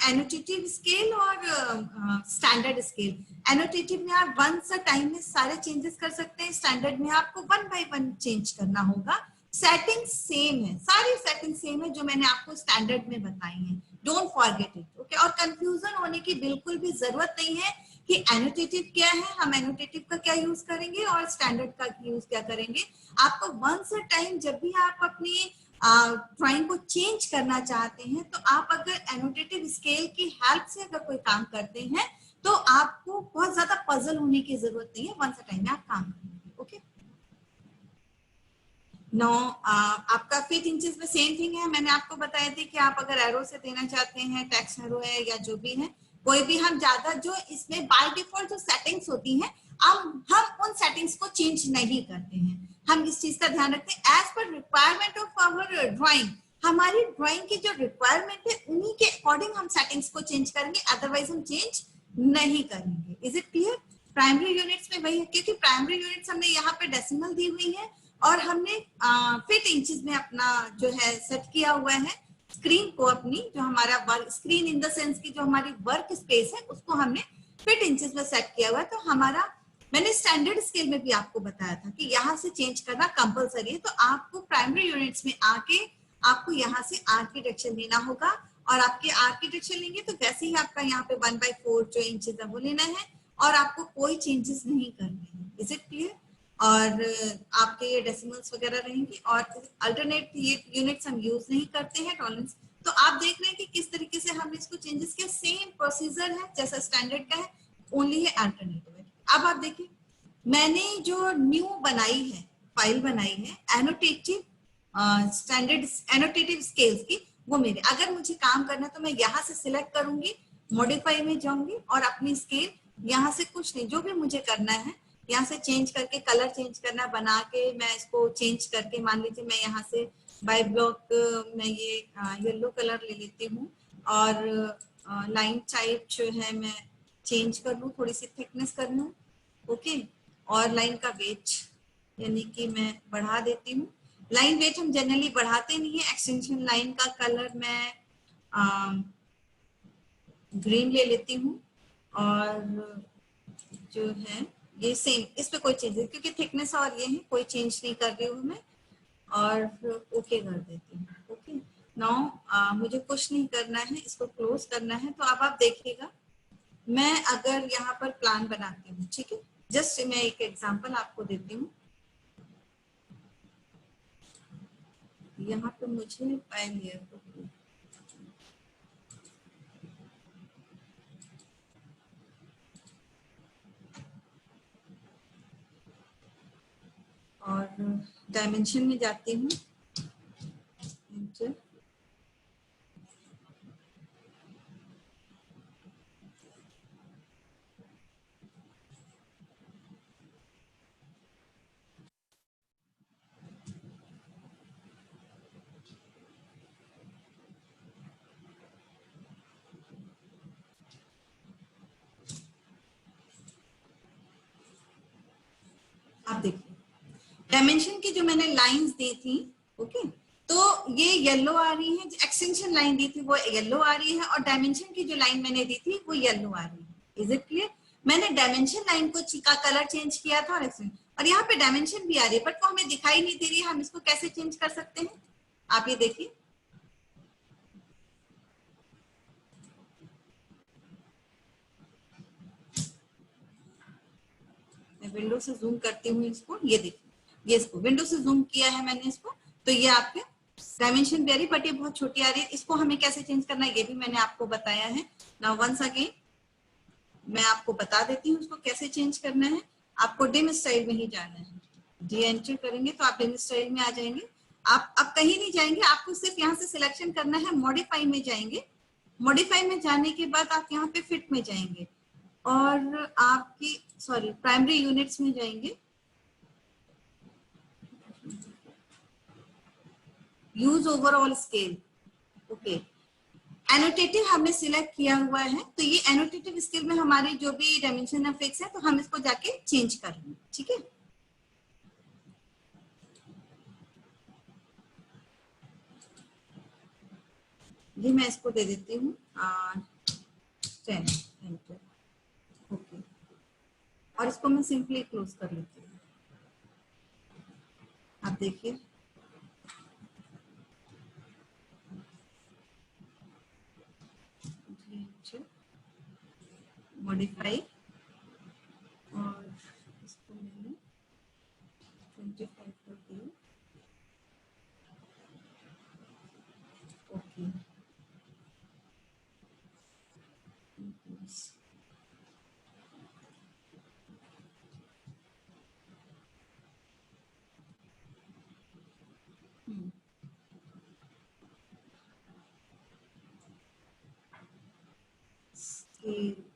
annotative scale और स्टैंडर्ड स्केल। एनोटेटिव में आप वंस अ टाइम में सारे चेंजेस कर सकते हैं, स्टैंडर्ड में आपको 1 by 1 चेंज करना होगा। सेटिंग सेम है, सारी सेटिंग सेम है जो मैंने आपको स्टैंडर्ड में बताई है, डोंट फॉरगेट इट, ओके। और कंफ्यूजन होने की बिल्कुल भी जरूरत नहीं है कि एनोटेटिव क्या है, हम एनोटेटिव का क्या यूज करेंगे और स्टैंडर्ड का यूज क्या करेंगे। आपको वंस अ टाइम जब भी आप अपनी ड्राइंग को चेंज करना चाहते हैं तो आप अगर एनोटेटिव स्केल की हेल्प से अगर कोई काम करते हैं तो आपको बहुत ज्यादा पजल होने की जरूरत नहीं है, वंस अ टाइम में आप काम करेंगे, ओके। नो, आपका 5 इंचेस में सेम थिंग है, मैंने आपको बताया थी कि आप अगर एरो से देना चाहते हैं, टेक्स्ट एरो है या जो भी है, कोई भी, हम ज्यादा जो इसमें बाय डिफॉल्ट जो सेटिंग्स होती हैं हम उन सेटिंग्स को चेंज नहीं करते हैं। हम इस चीज का ध्यान रखते हैं as per requirement of our drawing, हमारी ड्राइंग की जो रिक्वायरमेंट है उन्हीं के अकॉर्डिंग हम सेटिंग्स को चेंज करेंगे, अदरवाइज हम चेंज नहीं करेंगे। Is it clear? Primary units में वही है, क्योंकि प्राइमरी यूनिट्स हमने यहाँ पे डेसिमल दी हुई है और हमने फीट इंचेस में अपना जो है सेट किया हुआ है स्क्रीन को, अपनी जो हमारा work screen in the sense की जो हमारी वर्क स्पेस है उसको हमने फीट इंचेस में सेट किया हुआ है। तो हमारा, मैंने स्टैंडर्ड स्केल में भी आपको बताया था कि यहाँ से चेंज करना कंपलसरी है, तो आपको प्राइमरी यूनिट्स में आके आपको यहाँ से आर्किटेक्चर लेना होगा, और आपके आर्किटेक्चर लेंगे तो वैसे ही आपका यहाँ पे 1/4 जो इंचेस है वो लेना है, और आपको कोई चेंजेस नहीं करने हैं। Is it clear? और आपके ये डेसिमल्स वगैरह रहेंगे, और अल्टरनेट ये यूनिट्स हम यूज नहीं करते हैं, टॉलरेंस। तो आप देख रहे हैं कि किस तरीके से हमने इसको चेंजेस किया, सेम प्रोसीजर है जैसा स्टैंडर्ड का है, ओनली है अल्टरनेटिव है। अब आप देखिए, मैंने जो न्यू बनाई है, फाइल बनाई है एनोटेटिव स्टैंडर्ड एनोटेटिव स्केल्स की, वो मेरे, अगर मुझे काम करना है तो मैं यहाँ से सिलेक्ट करूंगी, मॉडिफाई में जाऊंगी और अपनी स्केल यहाँ से, कुछ नहीं, जो भी मुझे करना है यहाँ से चेंज करके, कलर चेंज करना, बना के मैं इसको चेंज करके, मान लीजिए मैं यहाँ से बाय ब्लॉक मैं ये येलो कलर ले लेती हूँ, और लाइन टाइप जो है मैं चेंज कर लूँ, थोड़ी सी थिकनेस कर लूँ, ओके। और लाइन का वेट यानी कि मैं बढ़ा देती हूँ। लाइन वेट हम जनरली बढ़ाते नहीं है। एक्सटेंशन लाइन का कलर मैं ग्रीन ले लेती हूँ, और जो है ये सेम, इस पे कोई चेंज नहीं, क्योंकि थिकनेस और ये है, कोई चेंज नहीं कर रही हूँ मैं, और ओके कर देती हूँ, ओके। नाउ मुझे कुछ नहीं करना है, इसको क्लोज करना है। तो अब आप देखिएगा, मैं अगर यहाँ पर प्लान बनाती हूँ, ठीक है, जस्ट मैं एक एग्जांपल आपको देती हूँ। यहाँ पे मुझे पायनियर और डायमेंशन में जाती हूँ, आप देखिए डायमेंशन की जो मैंने लाइंस दी थी, ओके, तो ये येलो आ रही है, एक्सटेंशन लाइन दी थी वो येलो आ रही है, और डायमेंशन की जो लाइन मैंने दी थी वो येलो आ रही है। Is it clear? मैंने डायमेंशन लाइन को का कलर चेंज किया था, और यहाँ पे डायमेंशन भी आ रही है, बट वो हमें दिखाई नहीं दे रही है। हम इसको कैसे चेंज कर सकते हैं, आप ये देखिए, मैं विंडो से जूम करती हूँ इसको, ये देखिए, ये इसको विंडो से जूम किया है मैंने इसको, तो ये आपके डायमेंशन भी आ रही, बट ये बहुत छोटी आ रही है। इसको हमें कैसे चेंज करना है ये भी मैंने आपको बताया है। नाउ वंस अगेन मैं आपको बता देती हूँ इसको कैसे चेंज करना है। आपको डिम स्टाइल में ही जाना है, डी एंटर करेंगे तो आप डेमो स्टाइल में आ जाएंगे। आप अब कहीं नहीं जाएंगे, आपको सिर्फ यहाँ से सिलेक्शन करना है, मॉडिफाई में जाएंगे। मॉडिफाई में जाने के बाद आप यहाँ पे फिट में जाएंगे और आपकी प्राइमरी यूनिट्स में जाएंगे, यूज ओवरऑल स्केल। ओके, एनोटेटिव हमने सिलेक्ट किया हुआ है, तो ये एनोटेटिव स्केल में हमारे जो भी डायमेंशन फिक्स है, तो हम इसको जाके चेंज कर लेंगे। ठीक है, जी मैं इसको दे देती हूँ 10 एंटर। ओके, और इसको मैं सिंपली क्लोज कर लेती हूँ। आप देखिए मॉडिफाई और इसको मैंने 25 कर दिया। ओके,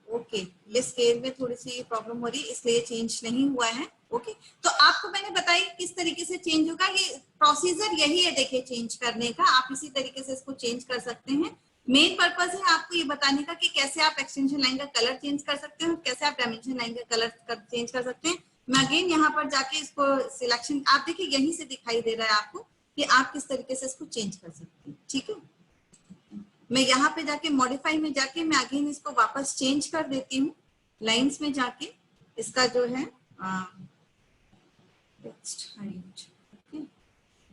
ओके, ये स्केल में थोड़ी सी प्रॉब्लम हो रही है, इसलिए चेंज नहीं हुआ है। ओके, तो आपको मैंने बताया किस तरीके से चेंज होगा, ये प्रोसीजर यही है देखिए चेंज करने का। आप इसी तरीके से इसको चेंज कर सकते हैं। मेन पर्पस है आपको ये बताने का कि कैसे आप एक्सटेंशन लाइन का कलर चेंज कर सकते हैं, कैसे आप डायमेंशन लाइन का कलर चेंज कर सकते हैं। मैं अगेन यहाँ पर जाके इसको सिलेक्शन, आप देखिए यहीं से दिखाई दे रहा है आपको कि आप किस तरीके से इसको चेंज कर सकते हैं। ठीक है, मैं यहाँ पे जाके मॉडिफाई में जाके मैं अगेन इसको वापस चेंज कर देती हूँ। लाइंस में जाके इसका जो है टेक्स्ट हाइट,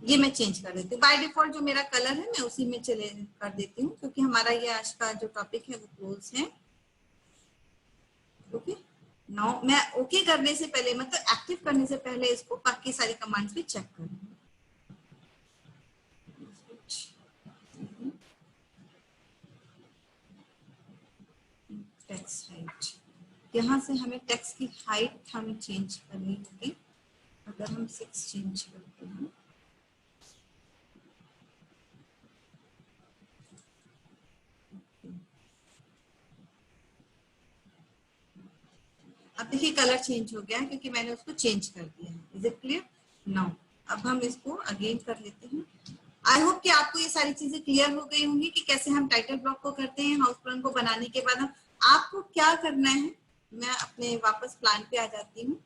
ये मैं चेंज कर देती हूँ। बाय डिफॉल्ट जो मेरा कलर है मैं उसी में चले कर देती हूँ, क्योंकि हमारा ये आज का जो टॉपिक है वो क्लोज है। ओके, नाउ मैं ओके करने से पहले, मतलब एक्टिव करने से पहले इसको बाकी सारी कमांड्स भी चेक करूँ। टेक्स्ट हाइट, यहाँ से हमें टेक्स्ट की हाइट हमें चेंज करनी होगी। अगर हम 6 चेंज करते हैं, अब देखिए कलर चेंज हो गया है क्योंकि मैंने उसको चेंज कर दिया है। Is it clear? नाउ अब हम इसको अगेन कर लेते हैं। आई होप कि आपको ये सारी चीजें क्लियर हो गई होंगी कि कैसे हम टाइटल ब्लॉक को करते हैं। हाउस प्लान को बनाने के बाद हम आपको क्या करना है, मैं अपने वापस प्लान पे आ जाती हूँ।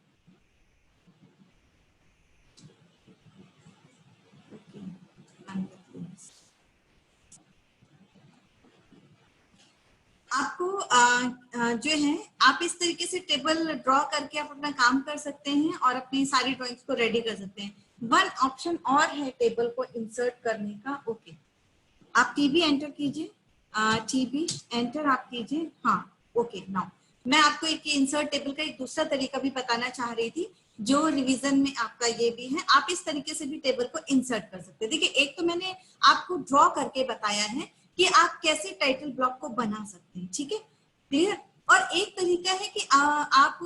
आपको जो है आप इस तरीके से टेबल ड्रॉ करके आप अपना काम कर सकते हैं और अपनी सारी ड्राइंग्स को रेडी कर सकते हैं। वन ऑप्शन और है टेबल को इंसर्ट करने का। ओके, आप टीबी एंटर कीजिए, टीबी एंटर आप कीजिए। हाँ, ओके, नाउ मैं आपको एक इंसर्ट टेबल का एक दूसरा तरीका भी बताना चाह रही थी, जो रिवीजन में आपका ये भी है। आप इस तरीके से भी टेबल को इंसर्ट कर सकते हैं। देखिए, एक तो मैंने आपको ड्रॉ करके बताया है कि आप कैसे टाइटल ब्लॉक को बना सकते हैं। ठीक है, क्लियर? और एक तरीका है कि आप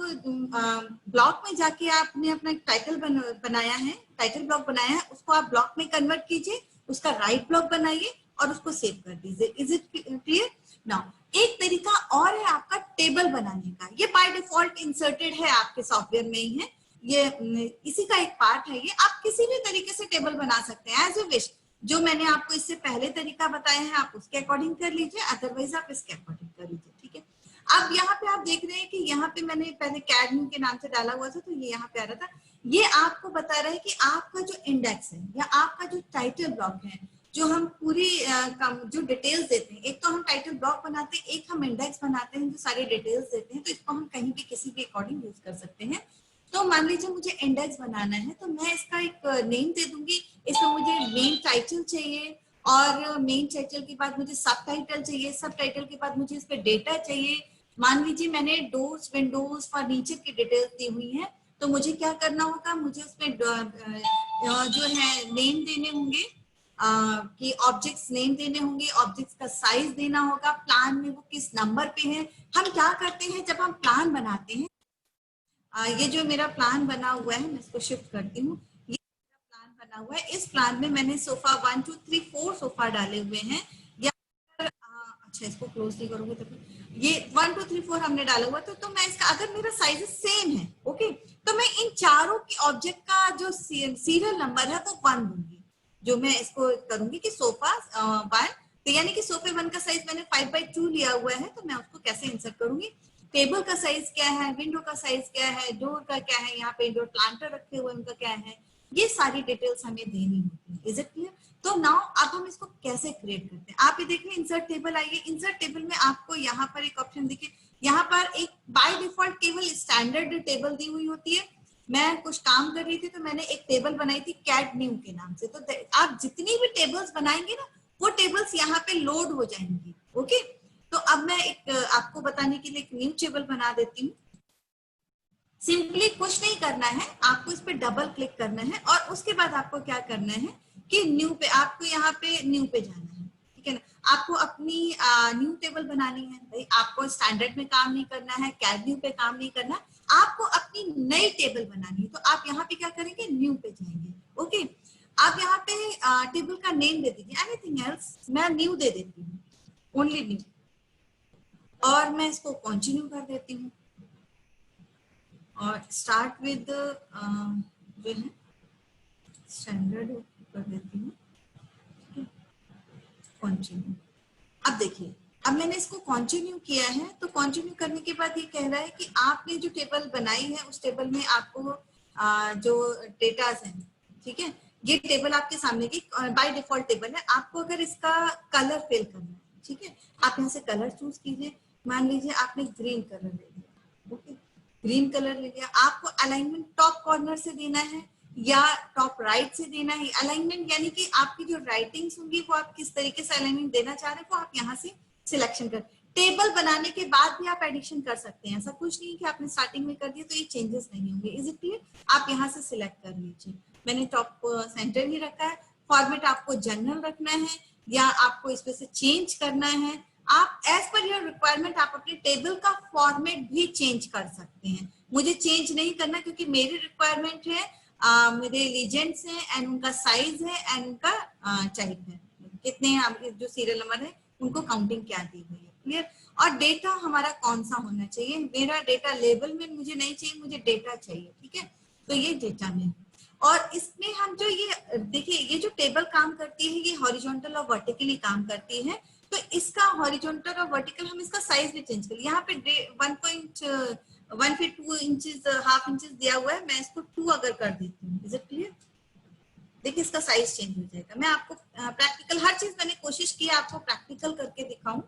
ब्लॉक में जाके आपने अपना टाइटल बनाया है, टाइटल ब्लॉक बनाया है, उसको आप ब्लॉक में कन्वर्ट कीजिए, उसका राइट ब्लॉक बनाइए और उसको सेव कर दीजिए। Is it clear? नाउ एक तरीका और है आपका टेबल बनाने का। ये बाय डिफॉल्ट इंसर्टेड है आपके सॉफ्टवेयर में ही है, ये इसी का एक पार्ट है। ये आप किसी भी तरीके से टेबल बना सकते हैं एज यू विश। जो मैंने आपको इससे पहले तरीका बताया है आप उसके अकॉर्डिंग कर लीजिए, अदरवाइज आप इसके अकॉर्डिंग कर लीजिए। ठीक है, अब यहाँ पे आप देख रहे हैं कि यहाँ पे मैंने पहले कैडमी के नाम से डाला हुआ था, तो ये यहाँ पे आ रहा था। ये आपको बता रहा है कि आपका जो इंडेक्स है या आपका जो टाइटल ब्लॉक है, जो हम पूरी जो डिटेल्स देते हैं, एक तो हम टाइटल ब्लॉक बनाते हैं, एक हम इंडेक्स बनाते हैं जो सारी डिटेल्स देते हैं, तो इसको हम कहीं भी किसी भी अकॉर्डिंग यूज कर सकते हैं। तो मान लीजिए मुझे इंडेक्स बनाना है, तो मैं इसका एक नेम दे दूंगी। इसमें मुझे मेन टाइटल चाहिए और मेन टाइटल के बाद मुझे सब टाइटल चाहिए, सब टाइटल के बाद मुझे इस पे डेटा चाहिए। मान लीजिए मैंने डोर्स, विंडोज, फर्नीचर की डिटेल्स दी हुई है, तो मुझे क्या करना होगा, मुझे उसमें जो है नेम देने होंगे, कि ऑब्जेक्ट्स नेम देने होंगे, ऑब्जेक्ट्स का साइज देना होगा, प्लान में वो किस नंबर पे है। हम क्या करते हैं जब हम प्लान बनाते हैं, ये जो मेरा प्लान बना हुआ है, मैं इसको शिफ्ट करती हूँ। ये मेरा प्लान बना हुआ है, इस प्लान में मैंने सोफा 1 2 3 4 सोफा डाले हुए हैं। या अच्छा, इसको क्लोज नहीं करोगे तो ये 1 2 3 4 हमने डाला हुआ, तो मैं इसका, अगर मेरा साइज सेम है, ओके, तो मैं इन चारों की ऑब्जेक्ट का जो सीरियल नंबर है वो 1 दूंगी। जो मैं इसको करूंगी कि सोफा 1, तो यानी कि सोफे 1 का साइज मैंने 5/2 लिया हुआ है, तो मैं उसको कैसे इंसर्ट करूंगी, टेबल का साइज क्या है, विंडो का साइज क्या है, डोर का क्या है, यहाँ पे इंडोर प्लांटर रखे हुए उनका क्या है, ये सारी डिटेल्स हमें देनी होती है। Is it clear? तो नाउ अब हम इसको कैसे क्रिएट करते हैं, आप ये देखिए, इंसर्ट टेबल आइए। इंसर्ट टेबल में आपको यहाँ पर एक ऑप्शन देखिए, यहाँ पर एक बाय डिफॉल्ट केवल स्टैंडर्ड टेबल दी हुई होती है। मैं कुछ काम कर रही थी तो मैंने एक टेबल बनाई थी कैट न्यू के नाम से। तो आप जितनी भी टेबल्स बनाएंगे ना, वो टेबल्स यहाँ पे लोड हो जाएंगी। ओके, तो अब मैं एक आपको बताने के लिए एक न्यू टेबल बना देती हूँ। सिंपली कुछ नहीं करना है, आपको इस पे डबल क्लिक करना है और उसके बाद आपको क्या करना है कि न्यू पे, आपको यहाँ पे न्यू पे जाना है, ठीक है ना। आपको अपनी न्यू टेबल बनानी है भाई, आपको स्टैंडर्ड में काम नहीं करना है, कैट न्यू पे काम नहीं करना, आपको अपनी नई टेबल बनानी है। तो आप यहाँ पे क्या करेंगे, न्यू पे जाएंगे। ओके, आप यहाँ पे टेबल का नेम दे दीजिए, एनीथिंग एल्स, मैं न्यू दे देती हूँ, ओनली न्यू, और मैं इसको कंटिन्यू कर देती हूँ और स्टार्ट विद जो है स्टैंडर्ड कर देती हूँ, कंटिन्यू। अब देखिए, अब मैंने इसको कंटिन्यू किया है, तो कंटिन्यू करने के बाद ये कह रहा है कि आपने जो टेबल बनाई है उस टेबल में आपको जो डेटास हैं, ठीक है, ये टेबल आपके सामने की बाय डिफॉल्ट टेबल है। आपको अगर इसका कलर फिल करना है, ठीक है, आप यहाँ से कलर चूज कीजिए। मान लीजिए आपने ग्रीन कलर ले लिया, ओके, ग्रीन कलर ले लिया। आपको अलाइनमेंट टॉप कॉर्नर से देना है या टॉप राइट से देना है। अलाइनमेंट यानी कि आपकी जो राइटिंग्स होंगी वो आप किस तरीके से अलाइनमेंट देना चाह रहे हैं, वो आप यहाँ से सिलेक्शन कर। टेबल बनाने के बाद भी आप एडिशन कर सकते हैं, ऐसा कुछ नहीं कि आपने स्टार्टिंग में कर दिया तो ये चेंजेस नहीं होंगे। Is it clear? आप यहाँ से सिलेक्ट कर लीजिए। मैंने टॉप सेंटर ही रखा है। फॉर्मेट आपको जनरल रखना है या आपको इस पे से चेंज करना है, आप एज पर योर रिक्वायरमेंट आप अपने टेबल का फॉर्मेट भी चेंज कर सकते हैं। मुझे चेंज नहीं करना क्योंकि मेरी रिक्वायरमेंट है मेरे लीजेंड्स हैं एंड उनका साइज है एंड उनका टाइप है, कितने हैं जो सीरियल नंबर है, उनको काउंटिंग क्या दी हुई है। क्लियर? और डेटा हमारा कौन सा होना चाहिए, मेरा डेटा लेबल में मुझे नहीं चाहिए, मुझे डेटा चाहिए, ठीक है, तो ये डेटा में। और इसमें हम जो ये देखिए, ये जो टेबल काम करती है ये हॉरिजॉन्टल और वर्टिकली काम करती है। तो इसका हॉरिजॉन्टल और वर्टिकल हम इसका साइज भी चेंज करें। यहाँ पे 1 फीट 2 इंचेस हाफ इंचेस दिया हुआ है, मैं इसको 2 अगर कर देती हूँ। Is it clear? देखिए इसका साइज चेंज हो जाएगा। मैं आपको प्रैक्टिकल हर चीज मैंने कोशिश की आपको प्रैक्टिकल करके दिखाऊं।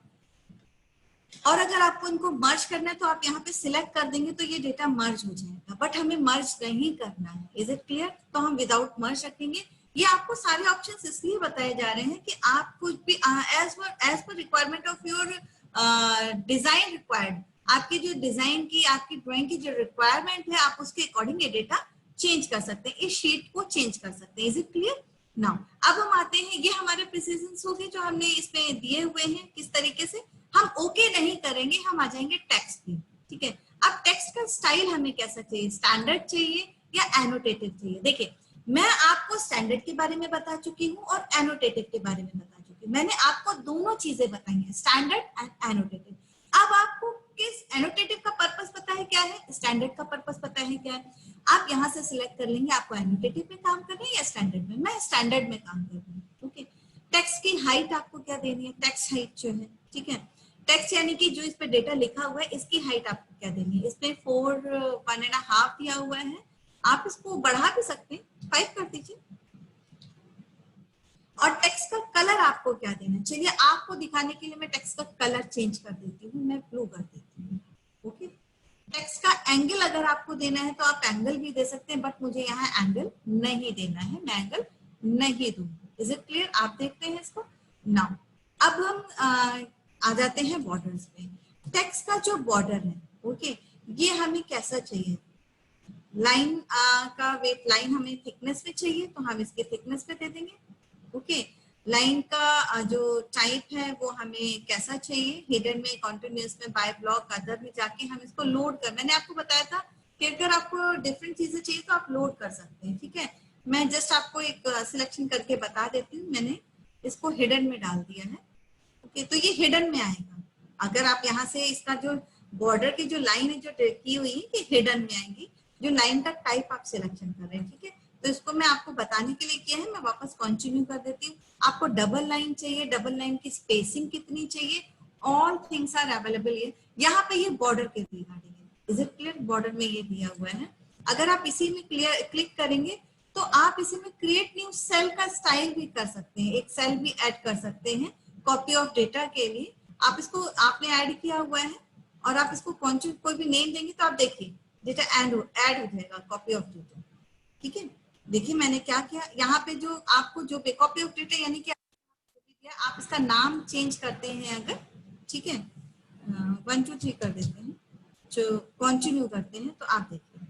और अगर आपको इनको मर्ज करना है तो आप यहाँ पे सिलेक्ट कर देंगे तो ये डेटा मर्ज हो जाएगा, बट हमें मर्ज नहीं करना है। Is it clear? तो हम विदाउट मर्ज रखेंगे। ये आपको सारे ऑप्शंस इसलिए बताए जा रहे हैं कि आप कुछ भी as per requirement of your design required, आपकी जो डिजाइन की, आपकी ड्राइंग की जो रिक्वायरमेंट है, आप उसके अकॉर्डिंग ये डेटा चेंज कर सकते हैं, इस शीट को चेंज कर सकते हैं। Is it clear? नाउ अब हम आते हैं, ये हमारे प्रिसीजंस हो गए जो हमने इसमें दिए हुए हैं। किस तरीके से हम ओके नहीं करेंगे, हम आ जाएंगे टेक्स्ट पे, ठीक है। अब टेक्स्ट का स्टाइल हमें कैसा चाहिए, स्टैंडर्ड चाहिए या एनोटेटिव चाहिए? देखिए मैं आपको स्टैंडर्ड के बारे में बता चुकी हूँ और एनोटेटिव के बारे में बता चुकी हूँ। मैंने आपको दोनों चीजें बताई हैं, स्टैंडर्ड एंड एनोटेटिव। अब आपको किस एनोटेटिव का पर्पस पता है क्या है, स्टैंडर्ड का पर्पस पता है क्या है, आप यहाँ से सिलेक्ट कर लेंगे आपको एनोटेटिव में काम करना है या स्टैंडर्ड में। मैं स्टैंडर्ड में काम कर रही हूँ, ओके। टेक्स्ट की हाइट आपको क्या देनी है, टेक्स्ट हाइट जो है, ठीक है, टेक्स्ट यानी कि जो इस पे डेटा लिखा हुआ है इसकी हाइट आपको क्या देनी है। इसमें 4.1.5 दिया हुआ है, आप इसको बढ़ा भी सकते हैं, 5 कर दीजिए। और टेक्स्ट का कलर आपको क्या देना है, चलिए आपको दिखाने के लिए मैं टेक्स्ट का कलर चेंज कर देती हूँ, मैं ब्लू कर देती हूँ, ओके। टेक्स्ट का एंगल अगर आपको देना है तो आप एंगल भी दे सकते हैं, बट मुझे यहाँ एंगल नहीं देना है, मैं एंगल नहीं दूंगी। Is it clear? आप देखते हैं इसको। नाउ अब हम आ जाते हैं बॉर्डर्स पे। टेक्स्ट का जो बॉर्डर है, ओके, ये हमें कैसा चाहिए, लाइन का वेट, लाइन हमें थिकनेस पे चाहिए तो हम इसके थिकनेस पे दे देंगे, ओके। लाइन का जो टाइप है वो हमें कैसा चाहिए, हिडन में, कॉन्टिन्यूअस में, बाय ब्लॉक, अदर में जाके हम इसको लोड कर, मैंने आपको बताया था कि अगर आपको डिफरेंट चीजें चाहिए तो आप लोड कर सकते हैं, ठीक है। मैं जस्ट आपको एक सिलेक्शन करके बता देती हूँ, मैंने इसको हिडन में डाल दिया है। ओके, तो ये हिडन में आएगा। अगर आप यहाँ से इसका जो बॉर्डर की जो लाइन है जो की हुई है ये हिडन में आएगी, जो लाइन का टाइप आप सिलेक्शन कर रहे हैं, ठीक है। तो इसको मैं आपको बताने के लिए किया है, मैं वापस कंटिन्यू कर देती हूँ। आपको डबल लाइन चाहिए, डबल लाइन की स्पेसिंग कितनी चाहिए, ऑल थिंग्स आर अवेलेबल है। यहाँ पे ये बॉर्डर के रिगार्डिंग है, इज इट क्लियर? बॉर्डर में ये दिया हुआ है। अगर आप इसी में क्लिक करेंगे तो आप इसी में क्रिएट न्यू सेल का स्टाइल भी कर सकते हैं, एक सेल भी ऐड कर सकते हैं कॉपी ऑफ डेटा के लिए। आप इसको आपने ऐड किया हुआ है और आप इसको कोई भी नेम देंगे तो आप देखिए डेटा ऐड हो जाएगा, कॉपी ऑफ डेटा, ठीक है। देखिए मैंने क्या किया, यहाँ पे जो आपको जो कॉपी ऑफ डेटा यानी कि आप इसका नाम चेंज करते हैं अगर, ठीक है, 1 2 3 कर देते हैं, जो कंटिन्यू करते हैं तो आप देखिए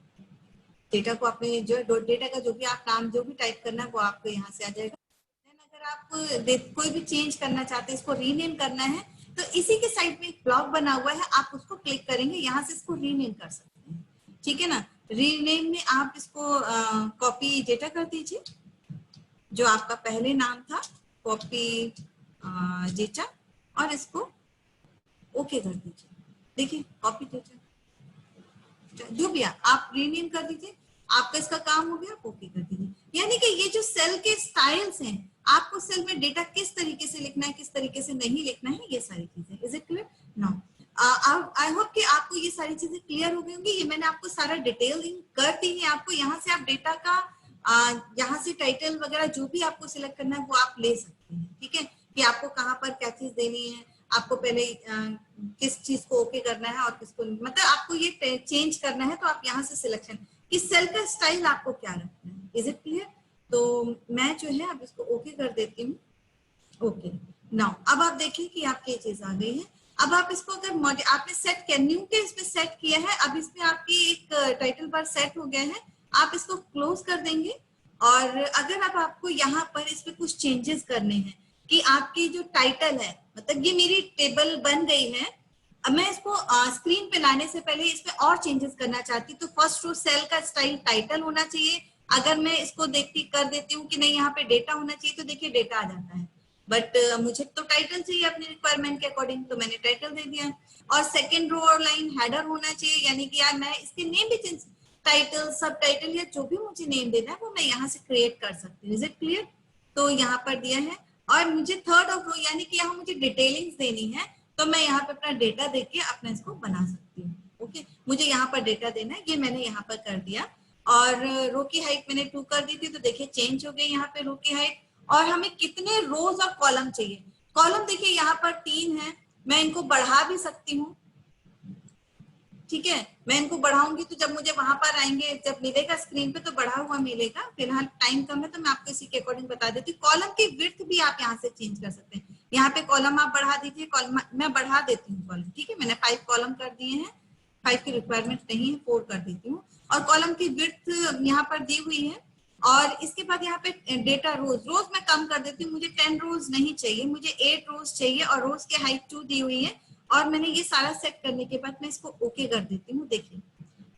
डेटा को आपने जो डेटा का जो भी आप नाम जो भी टाइप करना है वो आपको यहाँ से आ जाएगा। अगर आप कोई भी चेंज करना चाहते हैं, इसको रीनेम करना है, तो इसी के साइड में एक ब्लॉक बना हुआ है, आप उसको क्लिक करेंगे, यहाँ से इसको रीनेम कर सकते हैं, ठीक है ना। रीनेम में आप इसको कॉपी डेटा कर दीजिए, जो आपका पहले नाम था कॉपी डेटा, और इसको ओके कर दीजिए। देखिए कॉपी डेटा जो भी आप रीनेम कर दीजिए, आपका इसका काम हो गया, ओके कर दीजिए। यानी कि ये जो सेल के स्टाइल्स हैं, आपको सेल में डेटा किस तरीके से लिखना है, किस तरीके से नहीं लिखना है, ये सारी चीजें, is it clear? Now I hope कि आपको ये सारी चीजें क्लियर हो गई होंगी। ये मैंने आपको सारा डिटेलिंग कर दी है आपको। यहाँ से आप डेटा का यहाँ से टाइटल वगैरह जो भी आपको सिलेक्ट करना है वो आप ले सकते हैं, ठीक है, कि आपको कहाँ पर क्या चीज देनी है, आपको पहले किस चीज को ओके करना है और किसको, मतलब आपको ये चेंज करना है, तो आप यहाँ से सिलेक्शन, इस सेल का स्टाइल आपको क्या रखना है, इज इट क्लियर? तो मैं जो है अब इसको ओके कर देती हूँ। ओके, नाउ अब आप देखिए कि आपकी ये चीज आ गई है। अब आप इसको अगर आपने सेट किया, न्यू के इसमें सेट किया है, अब इसमें आपकी एक टाइटल बार सेट हो गया है, आप इसको क्लोज कर देंगे। और अगर अब आपको यहाँ पर इस पे कुछ चेंजेस करने हैं कि आपकी जो टाइटल है, मतलब ये मेरी टेबल बन गई है, अब मैं इसको स्क्रीन पे लाने से पहले इसमें और चेंजेस करना चाहती हूँ, तो फर्स्ट रो सेल का स्टाइल टाइटल होना चाहिए। अगर मैं इसको कर देती हूँ कि नहीं यहाँ पे डेटा होना चाहिए, तो देखिए डेटा आ जाता है, बट मुझे तो टाइटल चाहिए अपनी रिक्वायरमेंट के अकॉर्डिंग, तो मैंने टाइटल दे दिया। और सेकंड रो और लाइन हेडर होना चाहिए, यानी कि यार मैं इसके नेम भी चेंज, टाइटल, सब टाइटल या जो भी मुझे नेम देना है वो मैं यहाँ से क्रिएट कर सकती हूँ, इज इट क्लियर? तो यहाँ पर दिया है। और मुझे थर्ड ऑफ रो यानी कि यहाँ मुझे डिटेलिंग्स देनी है, तो मैं यहाँ पे अपना डेटा देके अपना इसको बना सकती हूँ। ओके, मुझे यहाँ पर डेटा देना है, ये मैंने यहाँ पर कर दिया। और रो की हाइट मैंने 2 कर दी थी, तो देखिए चेंज हो गई यहाँ पे रो की हाइट। और हमें कितने रोज और कॉलम चाहिए, कॉलम देखिए यहाँ पर 3 है, मैं इनको बढ़ा भी सकती हूँ, ठीक है। मैं इनको बढ़ाऊंगी तो जब मुझे वहां पर आएंगे, जब मिलेगा स्क्रीन पे तो बढ़ा हुआ मिलेगा। फिलहाल टाइम कम है तो मैं आपको इसी के अकॉर्डिंग बता देती हूँ। कॉलम की विड्थ भी आप यहाँ से चेंज कर सकते हैं, यहाँ पे कॉलम आप बढ़ा दीजिए, कॉलम मैं बढ़ा देती हूँ कॉलम, ठीक है। मैंने 5 कॉलम कर दिए हैं, 5 की रिक्वायरमेंट नहीं है, 4 कर देती हूँ। और कॉलम की विड्थ यहाँ पर दी हुई है। और इसके बाद यहाँ पे डेटा रोज, रोज मैं कम कर देती हूँ, मुझे 10 रोज नहीं चाहिए, मुझे 8 रोज चाहिए, और रोज की हाइट 2 दी हुई है। और मैंने ये सारा सेट करने के बाद मैं इसको ओके कर देती हूँ। देखिए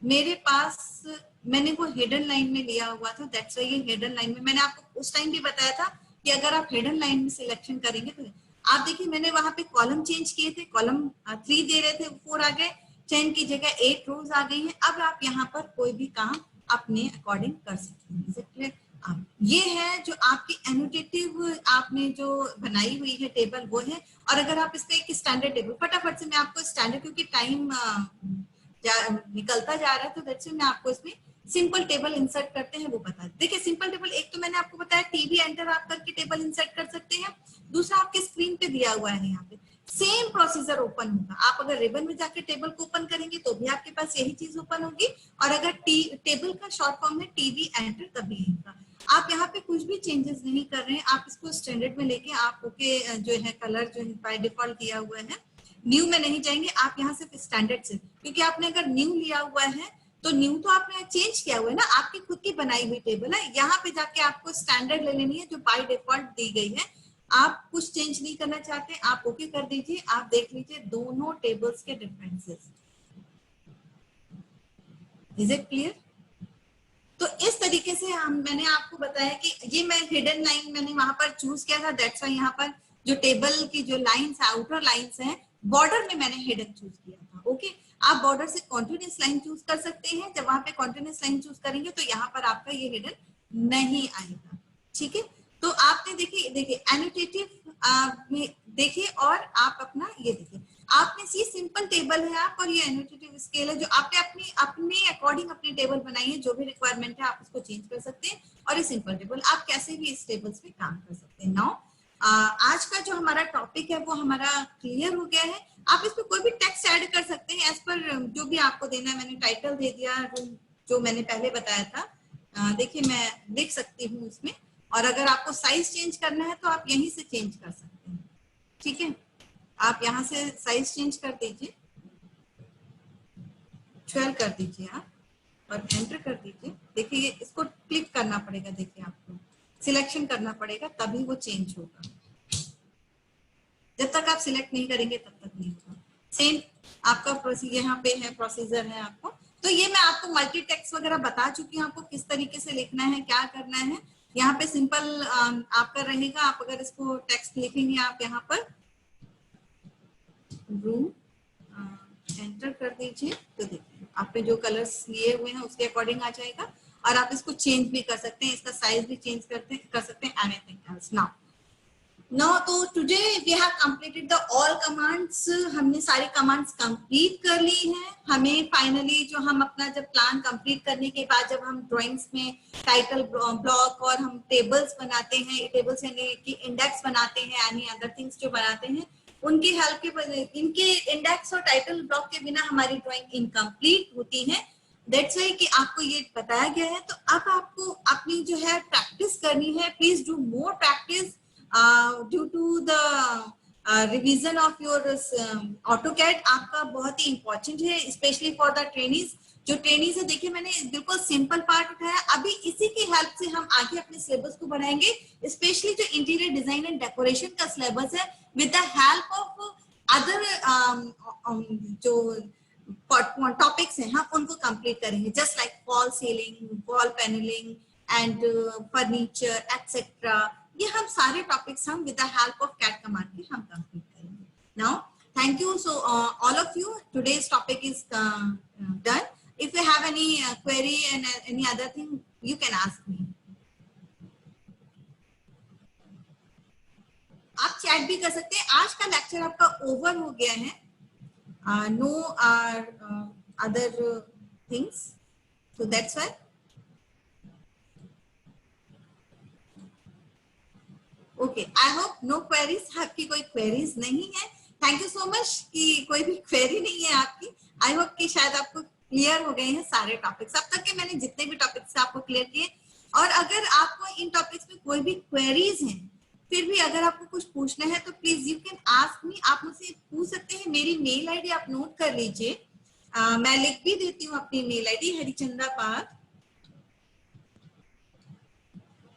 मेरे पास, मैंने वो हिडन लाइन में लिया हुआ था, दैट्स व्हाई ये हिडन लाइन में, मैंने आपको उस टाइम भी बताया था कि अगर आप हिडन लाइन में सिलेक्शन करेंगे तो आप देखिए मैंने वहां पे कॉलम चेंज किए थे, कॉलम 3 दे रहे थे, 4 आ गए, 10 की जगह 8 रोज आ गई है। अब आप यहाँ पर कोई भी काम अपने अकॉर्डिंग कर सकते हैं, इज इट क्लियर? ये है जो आपकी एनोटेटिव आपने जो बनाई हुई है टेबल, वो है। और अगर आप इसका एक स्टैंडर्ड टेबल, फटाफट से मैं आपको स्टैंडर्ड, क्योंकि टाइम निकलता जा रहा है, तो दैट्स व्हाई मैं आपको इसमें सिंपल टेबल इंसर्ट करते हैं वो बता दें। देखिए सिंपल टेबल, एक तो मैंने आपको बताया टीवी एंटर आप करके टेबल इंसर्ट कर सकते हैं, दूसरा आपके स्क्रीन पे दिया हुआ है यहाँ पे सेम प्रोसीजर ओपन होगा। आप अगर रिबन में जाके टेबल को ओपन करेंगे तो भी आपके पास यही चीज ओपन होगी, और अगर टेबल का शॉर्ट फॉर्म है टीवी एंटर तभी होगा। आप यहाँ पे कुछ भी चेंजेस नहीं कर रहे हैं, आप इसको स्टैंडर्ड में लेके आप ओके जो है कलर जो है बाय डिफॉल्ट दिया हुआ है, न्यू में नहीं जाएंगे आप यहाँ से स्टैंडर्ड से, क्योंकि आपने अगर न्यू लिया हुआ है तो न्यू तो आपने चेंज किया हुआ है ना, आपकी खुद की बनाई हुई टेबल है, यहाँ पे जाके आपको स्टैंडर्ड ले लेनी है जो बाय डिफॉल्ट दी गई है। आप कुछ चेंज नहीं करना चाहते, आप ओके कर दीजिए। आप देख लीजिए दोनों टेबल्स के डिफरेंसेस, इज इट क्लियर? तो इस तरीके से मैंने आपको बताया कि ये मैं हिडन लाइन मैंने वहां पर चूज किया था, दैट्स व्हाई यहाँ पर जो टेबल की जो लाइंस है, आउटर लाइंस हैं, बॉर्डर में मैंने हिडन चूज किया था। ओके, आप बॉर्डर से कॉन्टिन्यूस लाइन चूज कर सकते हैं। जब वहां पे कॉन्टिन्यूस लाइन चूज करेंगे तो यहाँ पर आपका ये हिडन नहीं आएगा। ठीक है, तो आपने देखिए एनोटेटिव में देखिए, और आप अपना ये देखिए, आपने सी सिंपल टेबल है आप, और ये एनोटेटिव स्केल है जो आपने अपने अकॉर्डिंग अपनी टेबल बनाई है। जो भी रिक्वायरमेंट है आप उसको चेंज कर सकते हैं, और ये सिंपल टेबल आप कैसे भी इस टेबल्स पे काम कर सकते हैं। नाउ आज का जो हमारा टॉपिक है वो हमारा क्लियर हो गया है। आप इसमें कोई भी टेक्स्ट ऐड कर सकते हैं एज पर जो भी आपको देना है। मैंने टाइटल दे दिया जो मैंने पहले बताया था। देखिए मैं लिख सकती हूँ इसमें, और अगर आपको साइज चेंज करना है तो आप यहीं से चेंज कर सकते हैं। ठीक है, आप यहाँ से साइज चेंज कर दीजिए, 12 कर दीजिए आप, और एंटर कर दीजिए। देखिए इसको क्लिक करना पड़ेगा, देखिए आपको सिलेक्शन करना पड़ेगा तभी वो चेंज होगा। जब तक आप सिलेक्ट नहीं करेंगे तब तक नहीं होगा। सेम आपका यहाँ पे है, प्रोसीजर है आपको। तो ये मैं आपको मल्टी टेक्स्ट वगैरह बता चुकी हूँ, आपको किस तरीके से लिखना है, क्या करना है। यहाँ पे सिंपल आपका रहेगा। आप अगर इसको टेक्स्ट लिखेंगे आप यहाँ पर रूम एंटर कर दीजिए, तो देखिए आपने जो कलर्स लिए हुए हैं उसके अकॉर्डिंग आ जाएगा। और आप इसको चेंज भी कर सकते हैं, इसका साइज भी चेंज कर सकते हैं, एनीथिंग एल्स। नाउ तो today we have completed the all commands. हमने सारी कमांड्स कंप्लीट कर ली हैं। हमें फाइनली जो हम अपना जब प्लान कंप्लीट करने के बाद जब हम ड्राइंग्स में टाइटल ब्लॉक और हम टेबल्स बनाते हैं, टेबल्स यानी कि इंडेक्स बनाते हैं, यानी अदर थिंग्स जो बनाते हैं, उनकी हेल्प के इनके इंडेक्स और टाइटल ब्लॉक के बिना हमारी ड्राइंग इनकम्प्लीट होती है। दैट्स वाई कि आपको ये बताया गया है। तो अब आपको अपनी जो है प्रैक्टिस करनी है। Please do more practice due to the revision of your AutoCAD. आपका बहुत ही इंपॉर्टेंट है, स्पेशली फॉर द ट्रेनीज। जो ट्रेनीज है, देखिए मैंने बिल्कुल सिंपल पार्ट उठाया। अभी इसी की हेल्प से हम आगे अपने सिलेबस को बढ़ाएंगे, स्पेशली जो इंटीरियर डिजाइन एंड डेकोरेशन का सिलेबस है, with the help of other जो टॉपिक्स हैं हम उनको कंप्लीट करेंगे, just like fall ceiling, wall panelling and furniture etcetera. ये हम सारे टॉपिक्स हम with the help of CAD command के हम कंप्लीट करेंगे। Now thank you so all of you, today's topic is done. If you have any query and any other thing you can ask me. आप चैट भी कर सकते हैं। आज का लेक्चर आपका ओवर हो गया है, no other things, so that's why okay, I hope no queries। आपकी कोई queries नहीं है। थैंक यू सो मच कि कोई भी क्वेरी नहीं है आपकी। आई होप कि शायद आपको क्लियर हो गए हैं सारे टॉपिक्स। अब तक के मैंने जितने भी टॉपिक्स आपको क्लियर किए, और अगर आपको इन टॉपिक्स में कोई भी क्वेरीज हैं, फिर भी अगर आपको कुछ पूछना है तो please you can ask me. आप मुझसे पूछ सकते हैं। मेरी मेल आईडी आप नोट कर लीजिए, मैं लिख भी देती हूँ अपनी mail ID, Harichanda Pal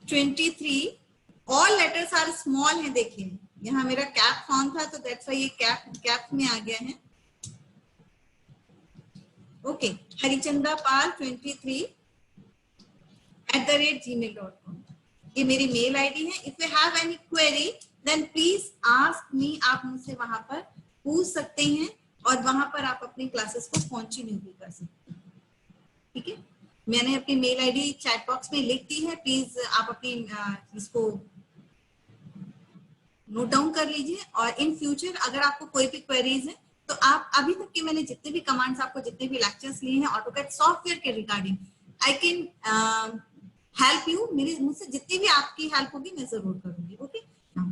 23। All letters are small है। देखिए यहाँ मेरा कैप ऑन था तो दैट्स व्हाई ये कैप में आ गया है। ओके, हरिचंदा पाल 23 @gmail.com, ये मेरी मेल आईडी है। If you have any query then please ask me. आप मुझसे वहां पर पूछ सकते हैं, और वहां पर आप अपनी क्लासेस को कंटिन्यू भी कर सकते हैं। ठीक है, मैंने अपनी मेल आईडी चैट बॉक्स में लिख दी है। प्लीज आप अपनी इसको नोट डाउन कर लीजिए, और इन फ्यूचर अगर आपको कोई भी क्वेरीज है तो आप अभी तक के मैंने जितने भी कमांड्स आपको जितने भी लेक्चर्स लिए हैं ऑटोकैड सॉफ्टवेयर के regarding, I can help you. मेरी मुझसे जितनी भी आपकी हेल्प होगी मैं जरूर करूंगी। Okay,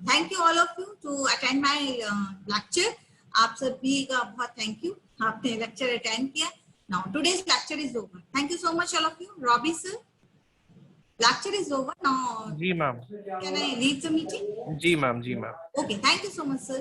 thank you all of you to attend my lecture. आप सभी का बहुत थैंक यू, आपने लेक्चर अटेंड किया। Now today's lecture is over. Thank you so much all of you. Robi sir, lecture is over now. जी ma'am. Can I leave the meeting? जी मैम, जी ma'am. Okay, thank you so much, sir.